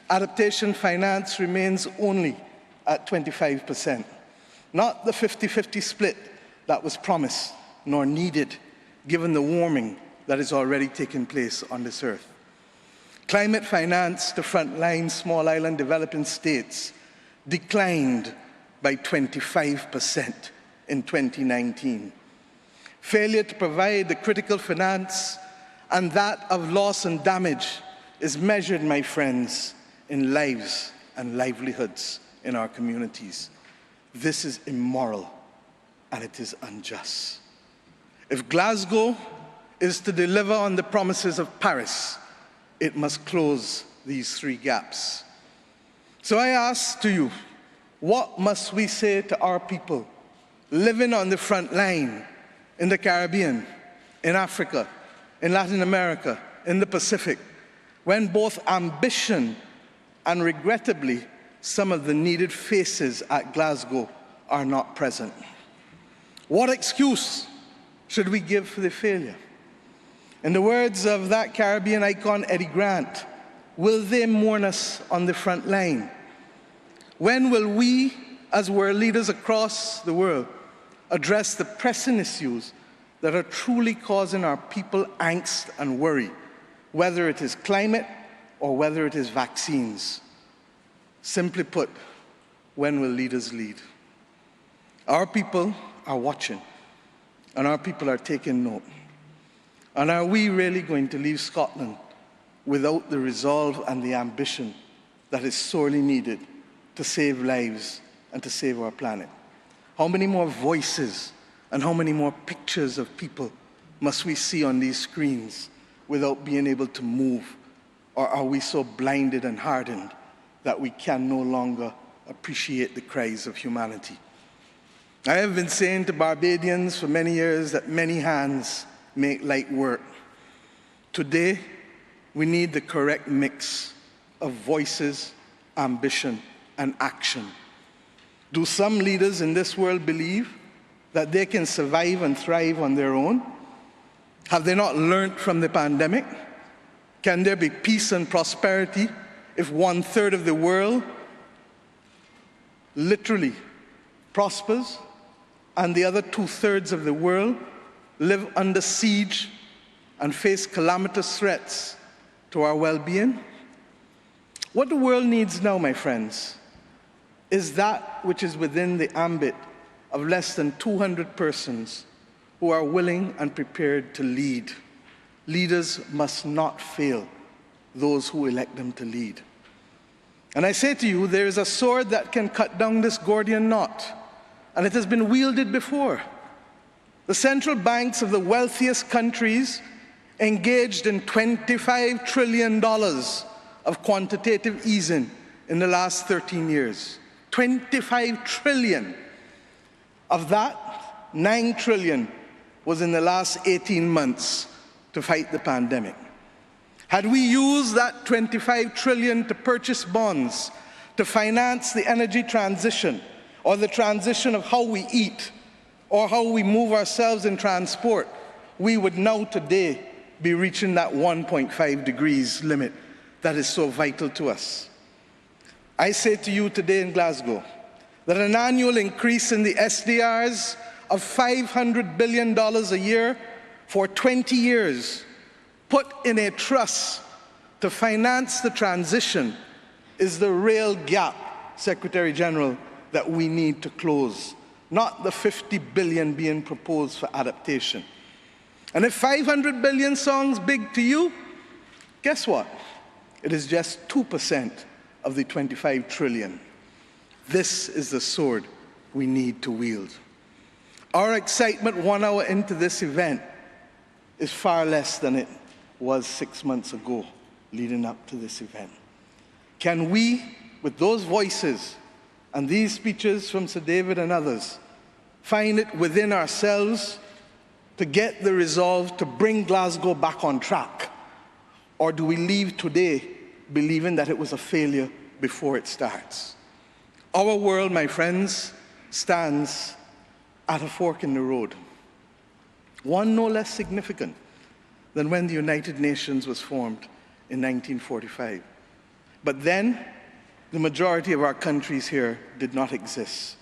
adaptation finance remains only at 25%, not the 50-50 split that was promised nor needed given the warming that is already taking place on this earth. Climate finance to frontline small island developing states declined by 25% in 2019. Failure to provide the critical finance and that of loss and damage is measured, my friends, in lives and livelihoods in our communities. This is immoral and it is unjust. If Glasgow is to deliver on the promises of Paris, it must close these three gaps. So I ask to you, what must we say to our people living on the front line in the Caribbean, in Africa, in Latin America, in the Pacific, when both ambition and regrettably some of the needed faces at Glasgow are not present? What excuse should we give for the failure? In the words of that Caribbean icon, Eddie Grant, will they mourn us on the front line? When will we, as world leaders across the world, address the pressing issues that are truly causing our people angst and worry, whether it is climate or whether it is vaccines? Simply put, when will leaders lead? Our people are watching, and our people are taking note. And are we really going to leave Scotland without the resolve and the ambition that is sorely needed to save lives and to save our planet? How many more voices and how many more pictures of people must we see on these screens without being able to move? Or are we so blinded and hardened that we can no longer appreciate the cries of humanity? I have been saying to Barbadians for many years that many hands make light work. Today, we need the correct mix of voices, ambition, and action. Do some leaders in this world believe that they can survive and thrive on their own? Have they not learned from the pandemic? Can there be peace and prosperity if 1/3 of the world literally prospers and the other 2/3 of the world live under siege and face calamitous threats to our well-being? What the world needs now, my friends, is that which is within the ambit of less than 200 persons who are willing and prepared to lead. Leaders must not fail those who elect them to lead. And I say to you, there is a sword that can cut down this Gordian knot, and it has been wielded before. The central banks of the wealthiest countries engaged in $25 trillion of quantitative easing in the last 13 years. 25 trillion. Of that, 9 trillion was in the last 18 months to fight the pandemic. Had we used that 25 trillion to purchase bonds, to finance the energy transition, or the transition of how we eat, or how we move ourselves in transport, we would now today be reaching that 1.5 degrees limit that is so vital to us. I say to you today in Glasgow that an annual increase in the SDRs of $500 billion a year for 20 years, put in a trust to finance the transition, is the real gap, Secretary General, that we need to close, not the 50 billion being proposed for adaptation. And if 500 billion sounds big to you, guess what? It is just 2% of the 25 trillion. This is the sword we need to wield. Our excitement 1 hour into this event is far less than it was 6 months ago leading up to this event. Can we, with those voices and these speeches from Sir David and others, find it within ourselves to get the resolve to bring Glasgow back on track? Or do we leave today believing that it was a failure before it starts? Our world, my friends, stands at a fork in the road, one no less significant than when the United Nations was formed in 1945. But then, the majority of our countries here did not exist.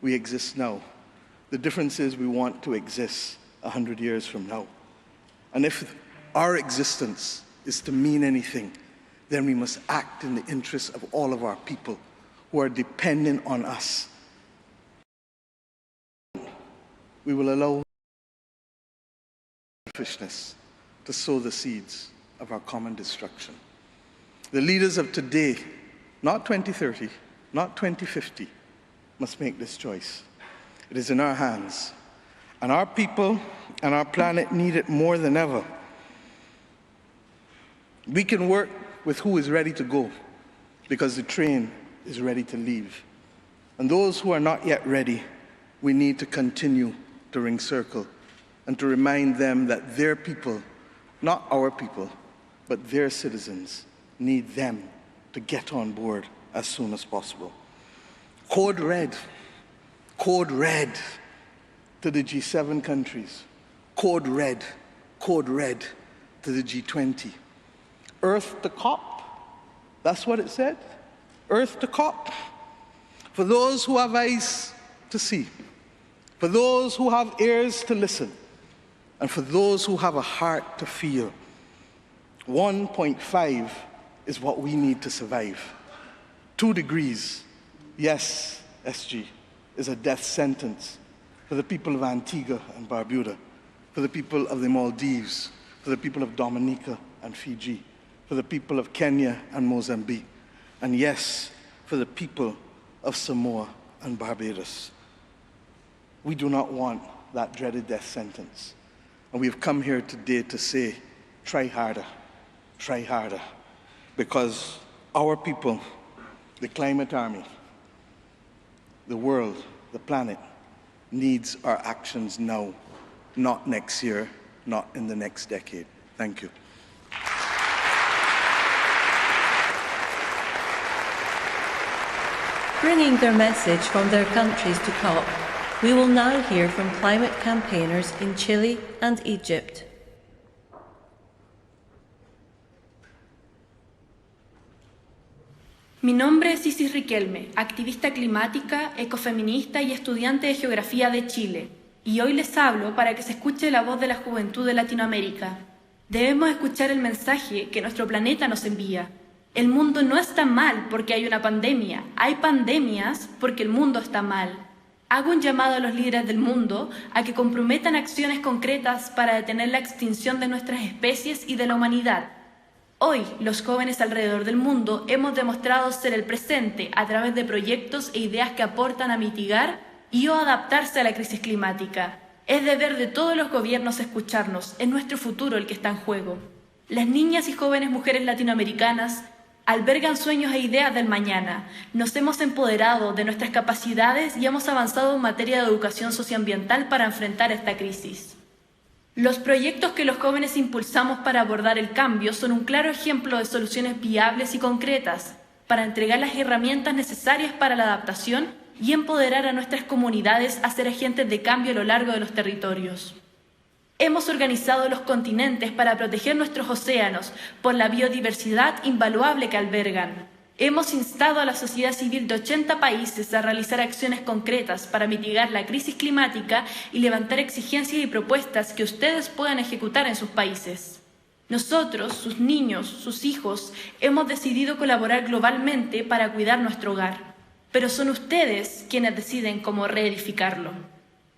We exist now. The difference is we want to exist 100 years from now. And if our existence is to mean anything, then we must act in the interests of all of our people who are dependent on us. We will allow selfishness to sow the seeds of our common destruction. The leaders of today, not 2030, not 2050, must make this choice. It is in our hands, and our people and our planet need it more than ever. We can work with who is ready to go, because the train is ready to leave. And those who are not yet ready, we need to continue to ring circle and to remind them that their people, not our people, but their citizens, need them to get on board as soon as possible. Code red to the G7 countries. Code red to the G20. Earth to COP, that's what it said. Earth to COP. For those who have eyes to see, for those who have ears to listen, and for those who have a heart to feel, 1.5 is what we need to survive. 2 degrees, yes, SG, is a death sentence for the people of Antigua and Barbuda, for the people of the Maldives, for the people of Dominica and Fiji, for the people of Kenya and Mozambique, and yes, for the people of Samoa and Barbados. We do not want that dreaded death sentence. And we've come here today to say, try harder, because our people, the climate army, the world, the planet, needs our actions now, not next year, not in the next decade. Thank you. Bringing their message from their countries to COP, we will now hear from climate campaigners in Chile and Egypt. Mi nombre es Isis Riquelme, activista climática, ecofeminista y estudiante de geografía de Chile, y hoy les hablo para que se escuche la voz de la juventud de Latinoamérica. Debemos escuchar el mensaje que nuestro planeta nos envía. El mundo no está mal porque hay una pandemia, hay pandemias porque el mundo está mal. Hago un llamado a los líderes del mundo a que comprometan acciones concretas para detener la extinción de nuestras especies y de la humanidad. Hoy, los jóvenes alrededor del mundo hemos demostrado ser el presente a través de proyectos e ideas que aportan a mitigar y o adaptarse a la crisis climática. Es deber de todos los gobiernos escucharnos, es nuestro futuro el que está en juego. Las niñas y jóvenes mujeres latinoamericanas albergan sueños e ideas del mañana. Nos hemos empoderado de nuestras capacidades y hemos avanzado en materia de educación socioambiental para enfrentar esta crisis. Los proyectos que los jóvenes impulsamos para abordar el cambio son un claro ejemplo de soluciones viables y concretas para entregar las herramientas necesarias para la adaptación y empoderar a nuestras comunidades a ser agentes de cambio a lo largo de los territorios. Hemos organizado los continentes para proteger nuestros océanos por la biodiversidad invaluable que albergan. Hemos instado a la sociedad civil de 80 países a realizar acciones concretas para mitigar la crisis climática y levantar exigencias y propuestas que ustedes puedan ejecutar en sus países. Nosotros, sus niños, sus hijos, hemos decidido colaborar globalmente para cuidar nuestro hogar. Pero son ustedes quienes deciden cómo reedificarlo.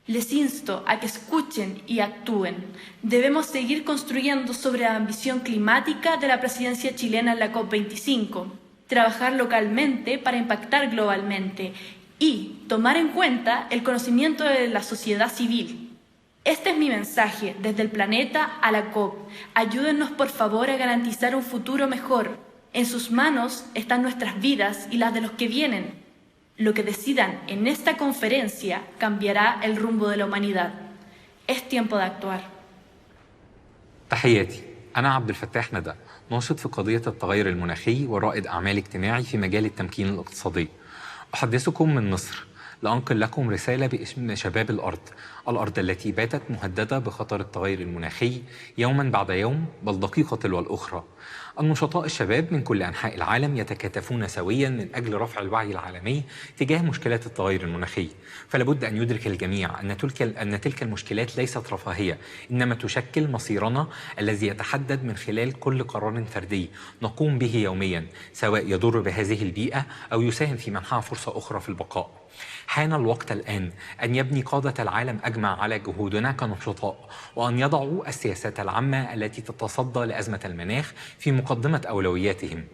Les insto a que escuchen y actúen. Debemos seguir construyendo sobre la ambición climática de la presidencia chilena en la COP25. Trabajar localmente para impactar globalmente y tomar en cuenta el conocimiento de la sociedad civil. Este es mi mensaje desde el planeta a la COP. Ayúdennos por favor a garantizar un futuro mejor. En sus manos están nuestras vidas y las de los que vienen. Lo que decidan en esta conferencia cambiará el rumbo de la humanidad. Es tiempo de actuar. تحياتي، أنا عبد الفتاح ندى، ناشط في قضية التغير المناخي ورائد أعمال اجتماعي في مجال التمكين الاقتصادي. أحدثكم من مصر لأنقل لكم رسالة باسم شباب الأرض التي باتت مهددة بخطر التغير المناخي يوما بعد يوم، بل دقيقة تلو الأخرى. النشطاء الشباب من كل أنحاء العالم يتكاتفون سويا من أجل رفع الوعي العالمي تجاه مشكلات التغير المناخي. فلابد أن يدرك الجميع أن تلك المشكلات ليست رفاهية، إنما تشكل مصيرنا الذي يتحدد من خلال كل قرار فردي نقوم به يوميا، سواء يضر بهذه البيئة أو يساهم في منحها فرصة أخرى في البقاء. حان الوقت الآن أن يبني قادة العالم أجمع على جهودنا كنشطاء، وأن يضعوا السياسات العامة التي تتصدى لأزمة المناخ في مقدمة أولوياتهم.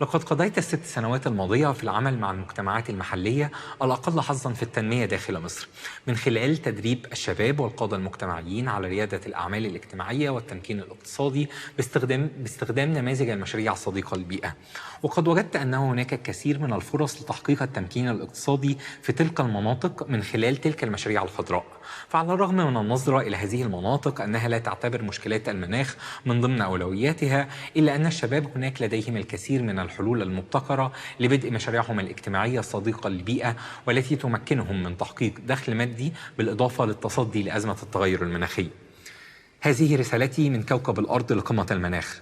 لقد قضيت ال6 سنوات الماضية في العمل مع المجتمعات المحلية الأقل حظاً في التنمية داخل مصر، من خلال تدريب الشباب والقادة المجتمعيين على ريادة الأعمال الاجتماعية والتمكين الاقتصادي باستخدام نماذج المشاريع الصديقة للبيئة. وقد وجدت أن هناك الكثير من الفرص لتحقيق التمكين الاقتصادي في تلك المناطق من خلال تلك المشاريع الخضراء. فعلى الرغم من النظرة إلى هذه المناطق أنها لا تعتبر مشكلات المناخ من ضمن أولوياتها، إلا أن الشباب هناك لديهم الكثير من الحلول المبتكرة لبدء مشاريعهم الاجتماعية الصديقة للبيئة، والتي تمكنهم من تحقيق دخل مادي بالإضافة للتصدي لأزمة التغير المناخي. هذه رسالتي من كوكب الأرض لقمة المناخ.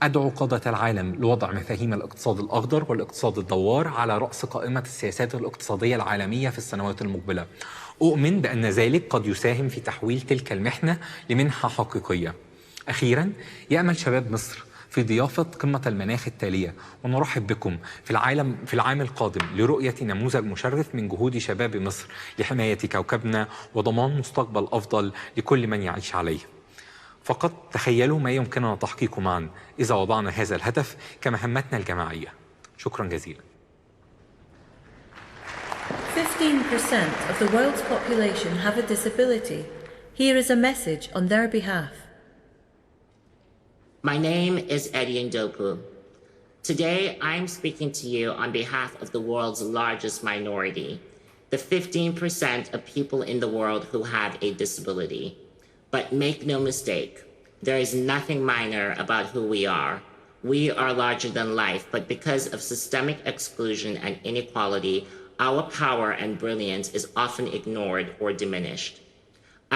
أدعو قادة العالم لوضع مفاهيم الاقتصاد الأخضر والاقتصاد الدوار على رأس قائمة السياسات الاقتصادية العالمية في السنوات المقبلة. أؤمن بأن ذلك قد يساهم في تحويل تلك المحنة لمنحة حقيقية. أخيراً، يأمل شباب مصر في ضيافة قمة المناخ التالية، ونرحب بكم في العام القادم لرؤية نموذج مشرف من جهود شباب مصر لحماية كوكبنا وضمان مستقبل أفضل لكل من يعيش عليه. فقط تخيلوا ما يمكننا تحقيقه معا إذا وضعنا هذا الهدف كمهمتنا الجماعية. شكرا جزيلا. 15% of the world's population have a disability. Here is a message on their behalf. My name is Eddie Ndopu. Today, I'm speaking to you on behalf of the world's largest minority, the 15% of people in the world who have a disability. But make no mistake, there is nothing minor about who we are. We are larger than life, but because of systemic exclusion and inequality, our power and brilliance is often ignored or diminished.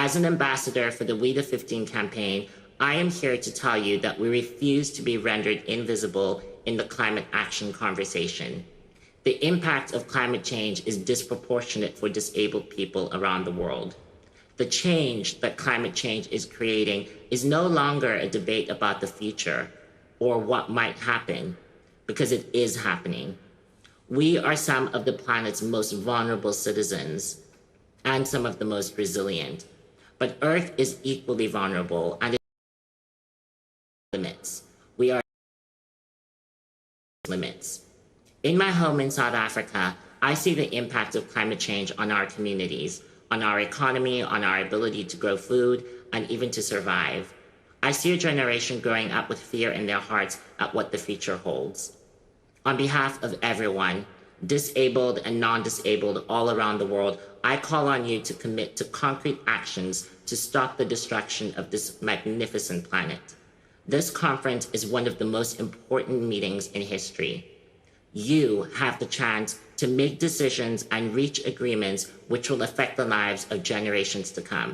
As an ambassador for the We the 15 campaign, I am here to tell you that we refuse to be rendered invisible in the climate action conversation. The impact of climate change is disproportionate for disabled people around the world. The change that climate change is creating is no longer a debate about the future or what might happen, because it is happening. We are some of the planet's most vulnerable citizens and some of the most resilient. But Earth is equally vulnerable and limits. We are limits. In my home in South Africa, I see the impact of climate change on our communities, on our economy, on our ability to grow food, and even to survive. I see a generation growing up with fear in their hearts at what the future holds. On behalf of everyone, disabled and non-disabled all around the world, I call on you to commit to concrete actions to stop the destruction of this magnificent planet. This conference is one of the most important meetings in history. You have the chance to make decisions and reach agreements which will affect the lives of generations to come.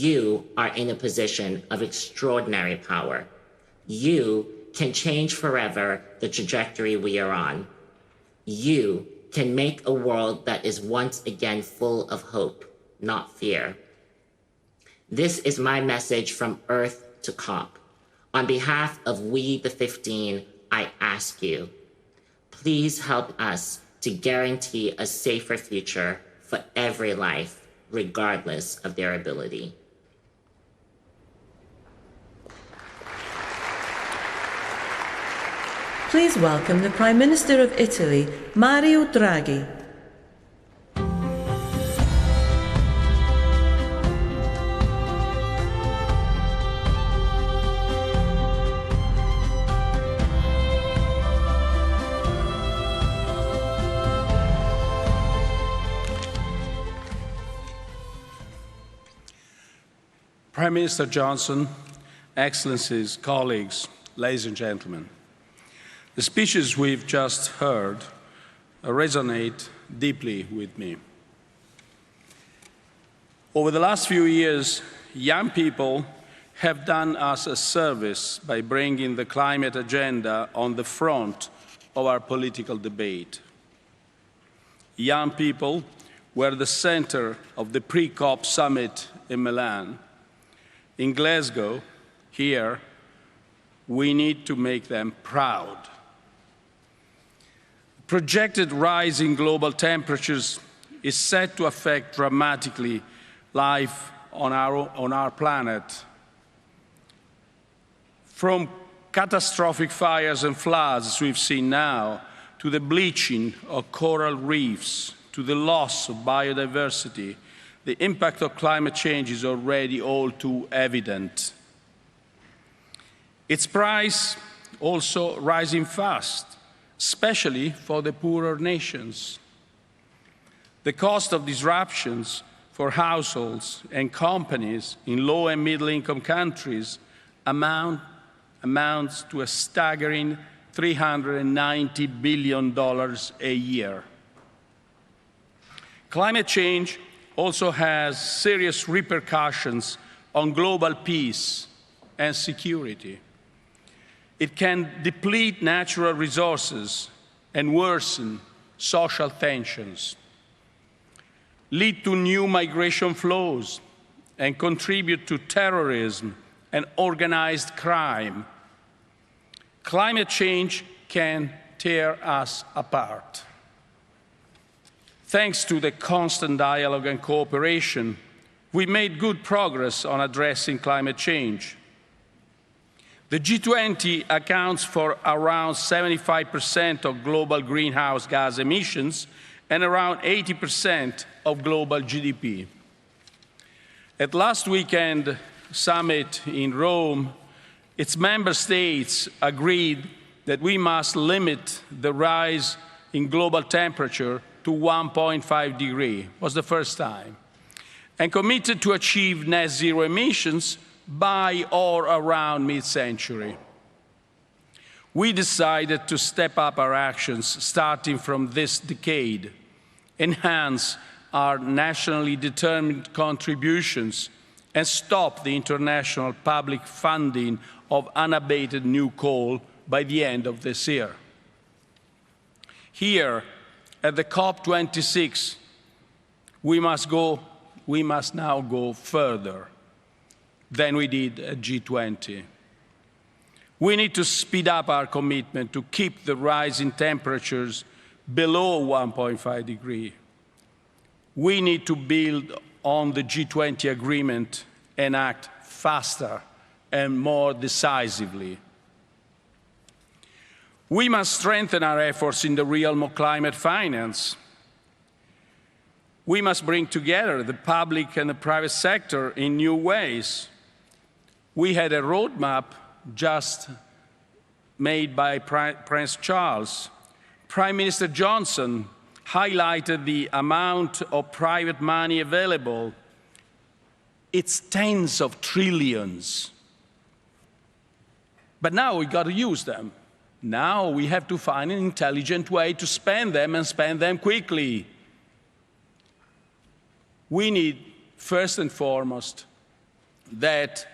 You are in a position of extraordinary power. You can change forever the trajectory we are on. You can make a world that is once again full of hope, not fear. This is my message from Earth to COP. On behalf of We the 15, I ask you, please help us to guarantee a safer future for every life, regardless of their ability. Please welcome the Prime Minister of Italy, Mario Draghi. Prime Minister Johnson, Excellencies, colleagues, ladies and gentlemen, the speeches we've just heard resonate deeply with me. Over the last few years, young people have done us a service by bringing the climate agenda on the front of our political debate. Young people were the center of the pre-COP summit in Milan. In Glasgow, here, we need to make them proud. Projected rise in global temperatures is set to affect dramatically life on our planet. From catastrophic fires and floods we've seen now, to the bleaching of coral reefs, to the loss of biodiversity, the impact of climate change is already all too evident. Its price also rising fast, especially for the poorer nations. The cost of disruptions for households and companies in low and middle-income countries amounts to a staggering $390 billion a year. Climate change also has serious repercussions on global peace and security. It can deplete natural resources and worsen social tensions, lead to new migration flows, and contribute to terrorism and organized crime. Climate change can tear us apart. Thanks to the constant dialogue and cooperation, we made good progress on addressing climate change. The G20 accounts for around 75% of global greenhouse gas emissions and around 80% of global GDP. At last weekend summit in Rome, its member states agreed that we must limit the rise in global temperature to 1.5 degrees, was the first time, and committed to achieve net zero emissions by or around mid-century. We decided to step up our actions starting from this decade, enhance our nationally determined contributions, and stop the international public funding of unabated new coal by the end of this year. Here, at the COP26, we must now go further than we did at G20. We need to speed up our commitment to keep the rise in temperatures below 1.5 degrees. We need to build on the G20 agreement and act faster and more decisively. We must strengthen our efforts in the realm of climate finance. We must bring together the public and the private sector in new ways. We had a roadmap just made by Prince Charles. Prime Minister Johnson highlighted the amount of private money available. It's tens of trillions. But now we've got to use them. Now we have to find an intelligent way to spend them and spend them quickly. We need, first and foremost, that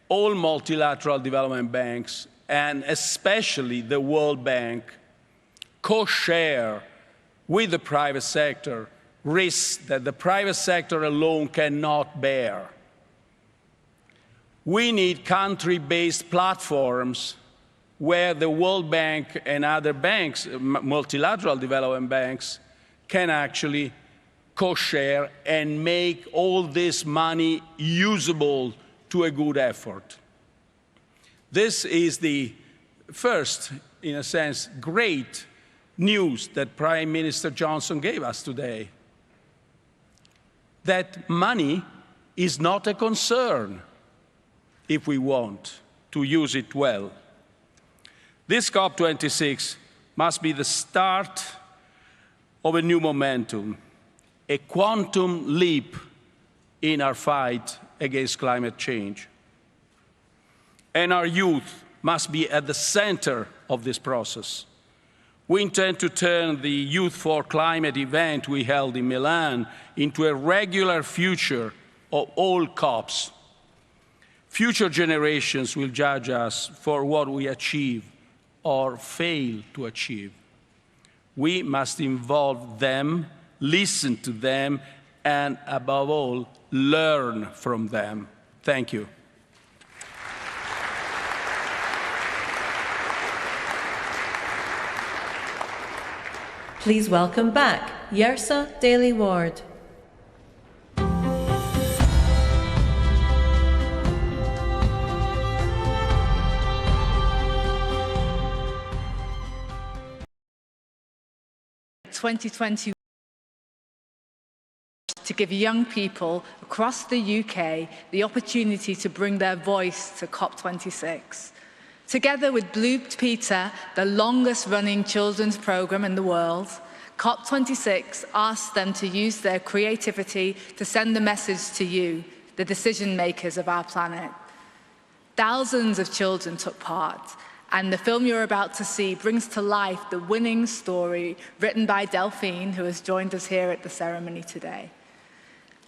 all multilateral development banks, and especially the World Bank, co-share with the private sector risks that the private sector alone cannot bear. We need country-based platforms where the World Bank and other banks, multilateral development banks, can actually co-share and make all this money usable to a good effort. This is the first, in a sense, great news that Prime Minister Johnson gave us today. That money is not a concern if we want to use it well. This COP26 must be the start of a new momentum, a quantum leap in our fight against climate change. And our youth must be at the center of this process. We intend to turn the Youth for Climate event we held in Milan into a regular feature of all COPs. Future generations will judge us for what we achieve or fail to achieve. We must involve them, listen to them, and above all, learn from them. Thank you. Please welcome back Yersa Daly-Ward. To give young people across the UK the opportunity to bring their voice to COP26. Together with Blue Peter, the longest-running children's programme in the world, COP26 asks them to use their creativity to send the message to you, the decision-makers of our planet. Thousands of children took part, and the film you're about to see brings to life the winning story written by Delphine, who has joined us here at the ceremony today.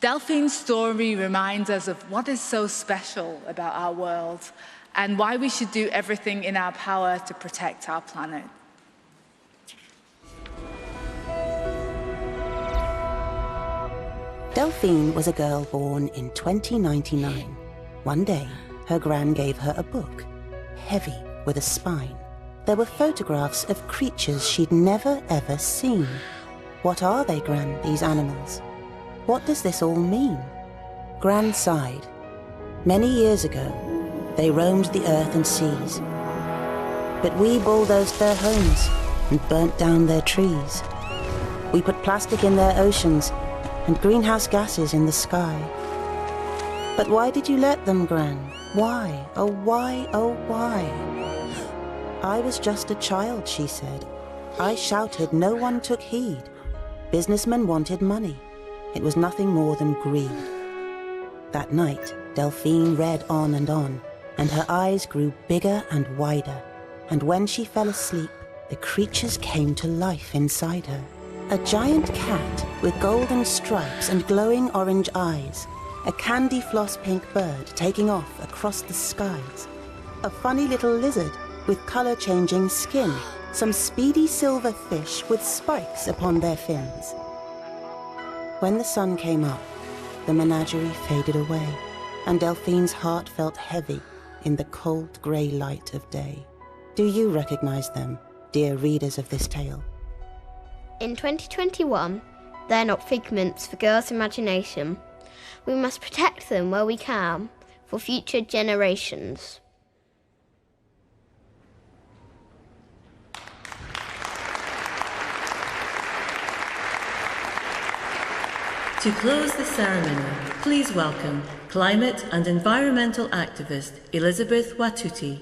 Delphine's story reminds us of what is so special about our world and why we should do everything in our power to protect our planet. Delphine was a girl born in 2099. One day, her gran gave her a book, heavy with a spine. There were photographs of creatures she'd never ever seen. What are they, Gran, these animals? What does this all mean? Gran sighed. Many years ago, they roamed the earth and seas. But we bulldozed their homes and burnt down their trees. We put plastic in their oceans and greenhouse gases in the sky. But why did you let them, Gran? Why? Oh, why? Oh, why? I was just a child, she said. I shouted, no one took heed. Businessmen wanted money. It was nothing more than greed. That night, Delphine read on, and her eyes grew bigger and wider. And when she fell asleep, the creatures came to life inside her. A giant cat with golden stripes and glowing orange eyes. A candy floss pink bird taking off across the skies. A funny little lizard with color-changing skin. Some speedy silver fish with spikes upon their fins. When the sun came up, the menagerie faded away, and Delphine's heart felt heavy in the cold grey light of day. Do you recognize them, dear readers of this tale? In 2021, they're not figments for girls' imagination. We must protect them where we can, for future generations. To close the ceremony, please welcome climate and environmental activist Elizabeth Wathuti.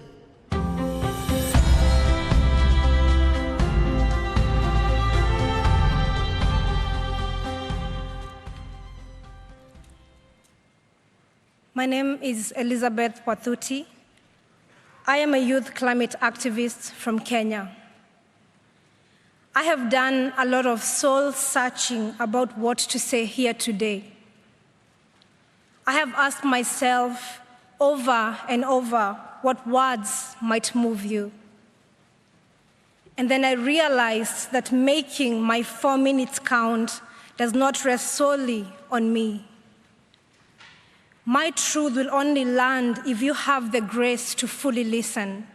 My name is Elizabeth Wathuti. I am a youth climate activist from Kenya. I have done a lot of soul-searching about what to say here today. I have asked myself over and over what words might move you. And then I realized that making my 4 minutes count does not rest solely on me. My truth will only land if you have the grace to fully listen.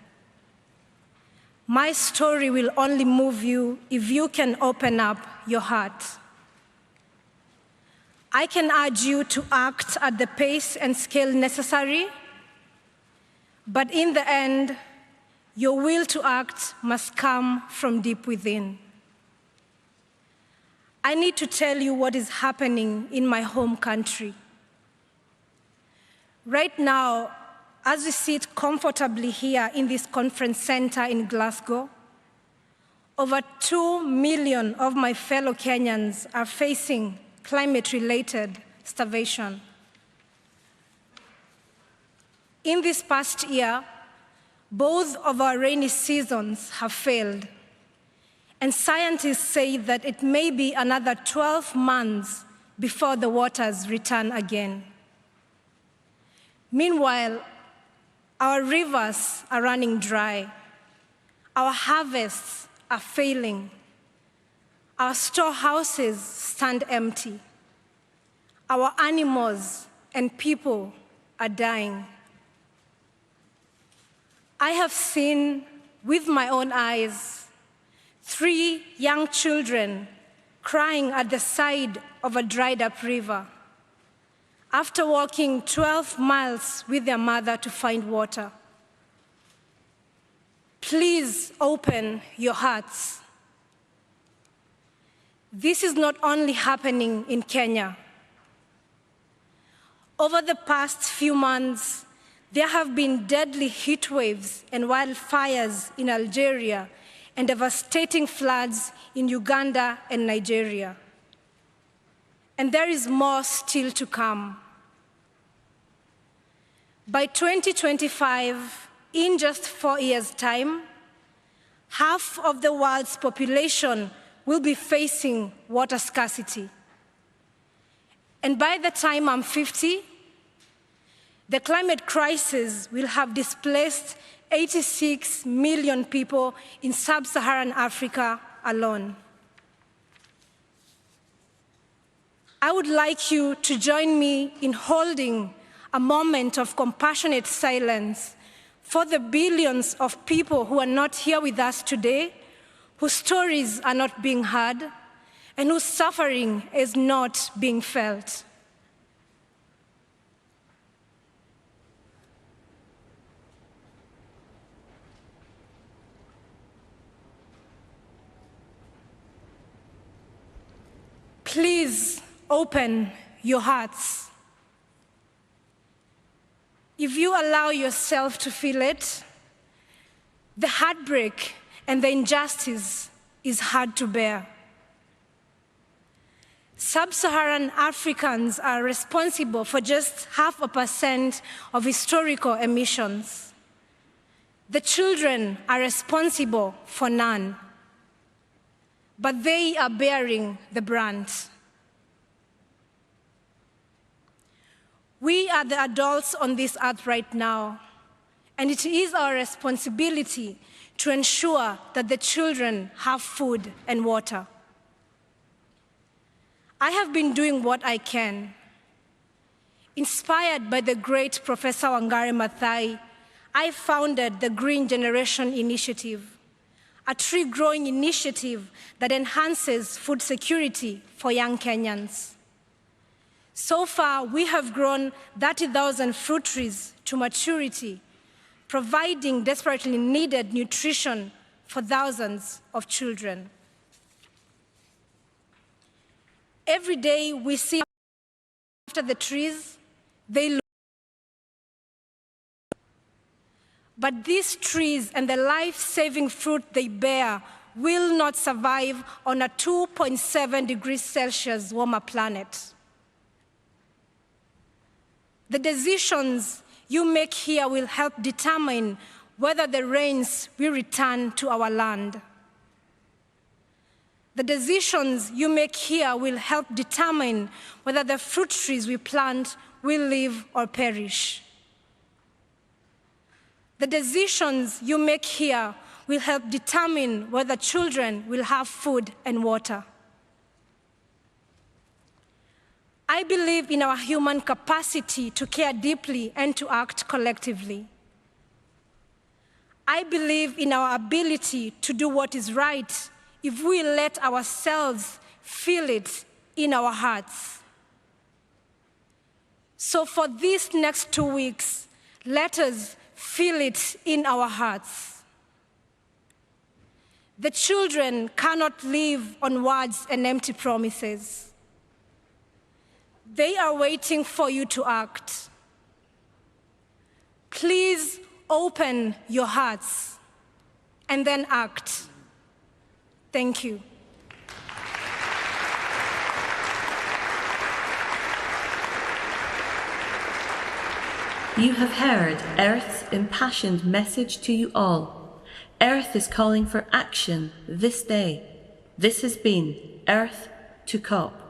My story will only move you if you can open up your heart. I can urge you to act at the pace and scale necessary, but in the end, your will to act must come from deep within. I need to tell you what is happening in my home country. Right now, as we sit comfortably here in this conference center in Glasgow, over 2 million of my fellow Kenyans are facing climate-related starvation. In this past year, both of our rainy seasons have failed, and scientists say that it may be another 12 months before the waters return again. Meanwhile, our rivers are running dry, our harvests are failing, our storehouses stand empty, our animals and people are dying. I have seen with my own eyes 3 young children crying at the side of a dried-up river after walking 12 miles with their mother to find water. Please open your hearts. This is not only happening in Kenya. Over the past few months, there have been deadly heat waves and wildfires in Algeria and devastating floods in Uganda and Nigeria. And there is more still to come. By 2025, in just 4 years' time, half of the world's population will be facing water scarcity. And by the time I'm 50, the climate crisis will have displaced 86 million people in sub-Saharan Africa alone. I would like you to join me in holding a moment of compassionate silence for the billions of people who are not here with us today, whose stories are not being heard, and whose suffering is not being felt. Please open your hearts. If you allow yourself to feel it, the heartbreak and the injustice is hard to bear. Sub-Saharan Africans are responsible for just 0.5% of historical emissions. The children are responsible for none, but they are bearing the brunt. We are the adults on this earth right now, and it is our responsibility to ensure that the children have food and water. I have been doing what I can. Inspired by the great Professor Wangari Maathai, I founded the Green Generation Initiative, a tree-growing initiative that enhances food security for young Kenyans. So far, we have grown 30,000 fruit trees to maturity, providing desperately needed nutrition for thousands of children. Every day we see after the trees, they look. But these trees and the life-saving fruit they bear will not survive on a 2.7 degrees Celsius warmer planet. The decisions you make here will help determine whether the rains will return to our land. The decisions you make here will help determine whether the fruit trees we plant will live or perish. The decisions you make here will help determine whether children will have food and water. I believe in our human capacity to care deeply and to act collectively. I believe in our ability to do what is right if we let ourselves feel it in our hearts. So for these next 2 weeks, let us feel it in our hearts. The children cannot live on words and empty promises. They are waiting for you to act. Please open your hearts and then act. Thank you. You have heard Earth's impassioned message to you all. Earth is calling for action this day. This has been Earth to COP.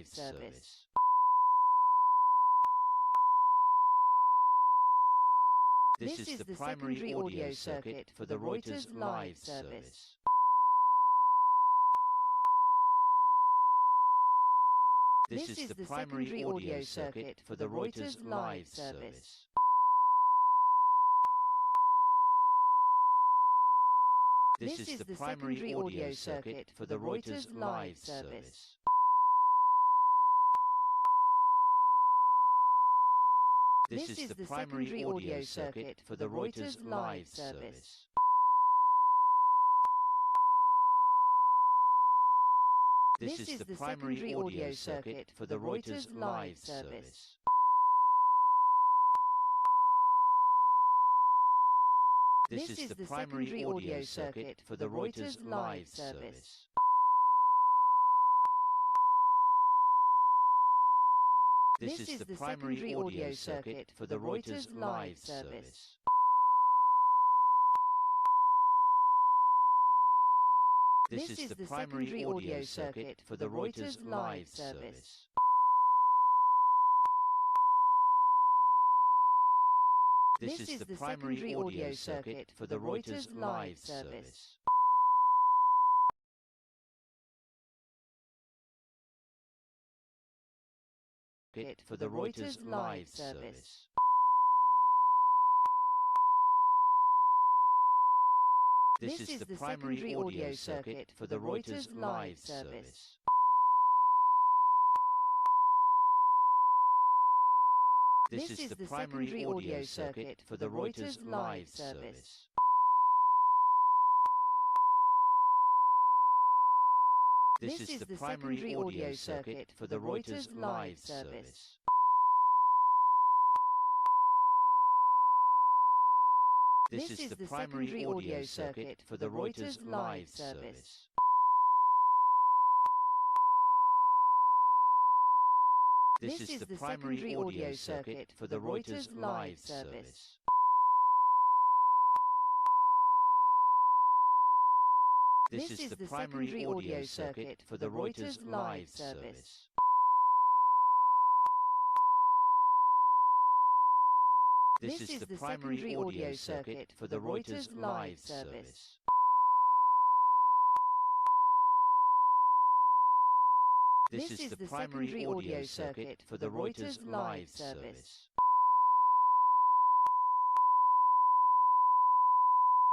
Service. This is the primary audio circuit for the Reuters Live service. This is the primary audio circuit for the Reuters Live service. This is the primary audio circuit for the Reuters live service. This is the primary audio circuit for the Reuters live service. This is the primary audio circuit for the Reuters live service. This is the primary audio circuit for the Reuters live service. This is the primary audio circuit for the Reuters live service. This is the primary audio circuit for the Reuters live service. This is the primary audio circuit for the Reuters live service. For the Reuters live service. This is the primary audio circuit for the Reuters live service. This is the primary audio circuit for the Reuters live service. This is the primary audio circuit for the Reuters live service. This is the primary audio circuit for the Reuters live service. This is the primary audio circuit for the Reuters live service. This is the primary audio circuit for the Reuters live service. This is the primary audio circuit for the Reuters live service. This is the primary audio circuit for the Reuters live service.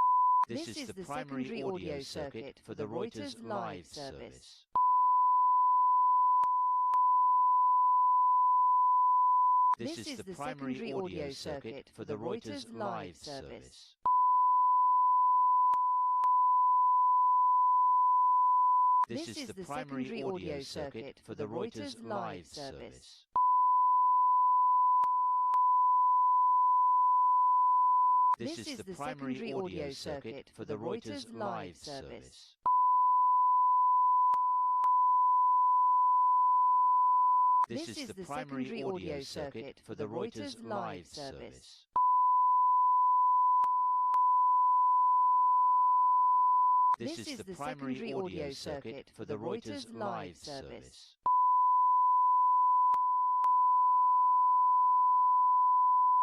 This is the primary audio circuit for the Reuters live service. This is the primary audio circuit for the Reuters live service. This is the primary audio circuit for the Reuters live service. This is the primary audio circuit for the Reuters live service. This is the primary audio circuit for the Reuters live service. This is the primary audio circuit for the Reuters live service.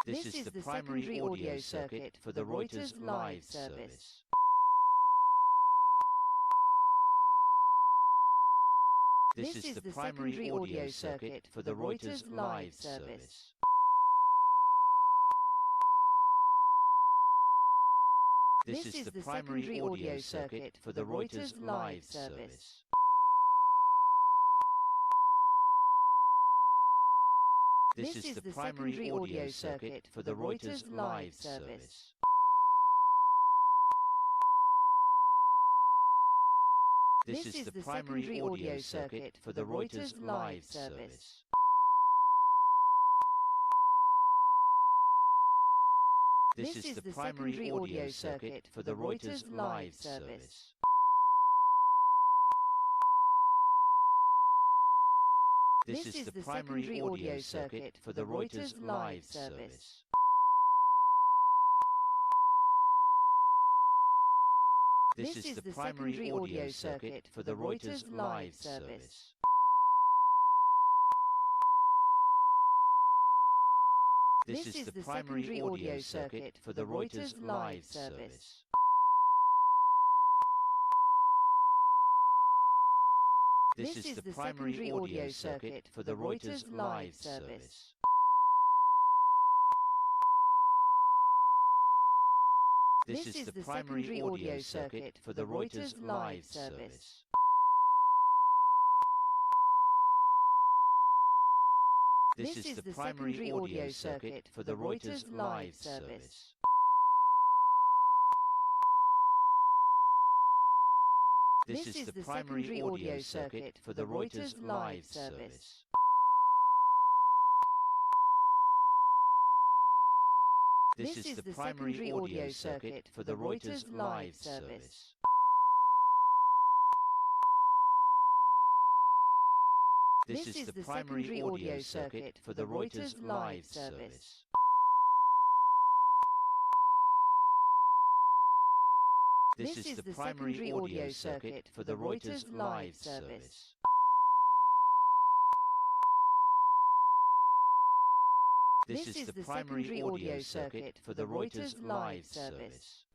This is the primary audio circuit for the Reuters live service. This is the primary audio circuit for the Reuters live service. This is the primary audio circuit for the Reuters live service. This is the primary audio circuit for the Reuters live service. This is the primary audio circuit for the Reuters live service. This is the primary audio circuit for the Reuters live service. This is the primary audio circuit for the Reuters live service. This is the primary audio circuit for the Reuters live service. This is the primary audio circuit for the Reuters live service. This is the primary audio circuit for the Reuters live service. This is the primary audio circuit for the Reuters live service. This is the primary audio circuit for the Reuters live service. This is the primary audio circuit for the Reuters live service. This is the primary audio circuit for the Reuters live service. This is the primary audio circuit for the Reuters live service. This is the primary audio circuit for the Reuters live service. This is the primary audio circuit for the Reuters live service.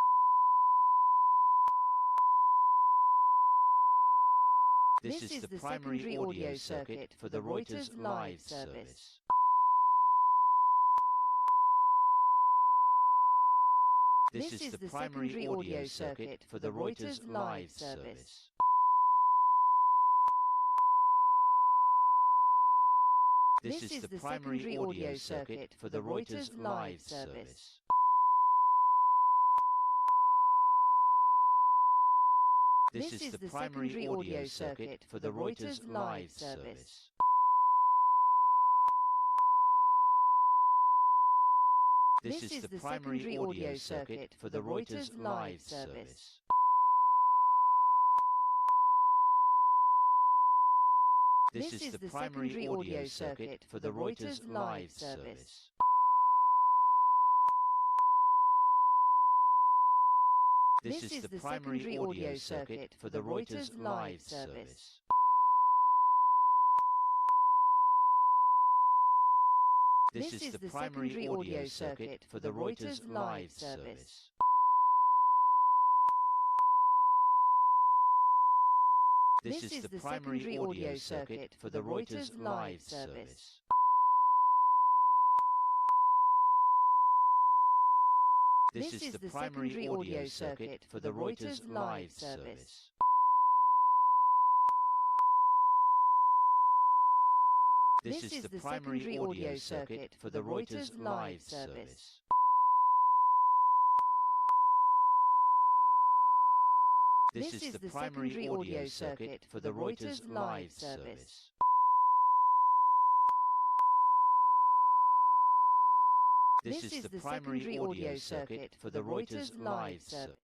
This is the primary audio circuit for the Reuters live service. This is the primary audio circuit for the Reuters live service. This is the primary audio circuit for the Reuters live service. This is the primary audio circuit for the Reuters live service. This is the primary audio circuit for the Reuters live service. This is the primary audio circuit for the Reuters live service. This is the primary audio circuit for the Reuters live service. This is the primary audio circuit for the Reuters live service. This is the primary audio circuit for the Reuters live service. This is the primary audio circuit for the Reuters live service. This is the primary audio circuit for the Reuters live service. This is the primary audio circuit for the Reuters live service. This is the primary audio circuit for the Reuters live service.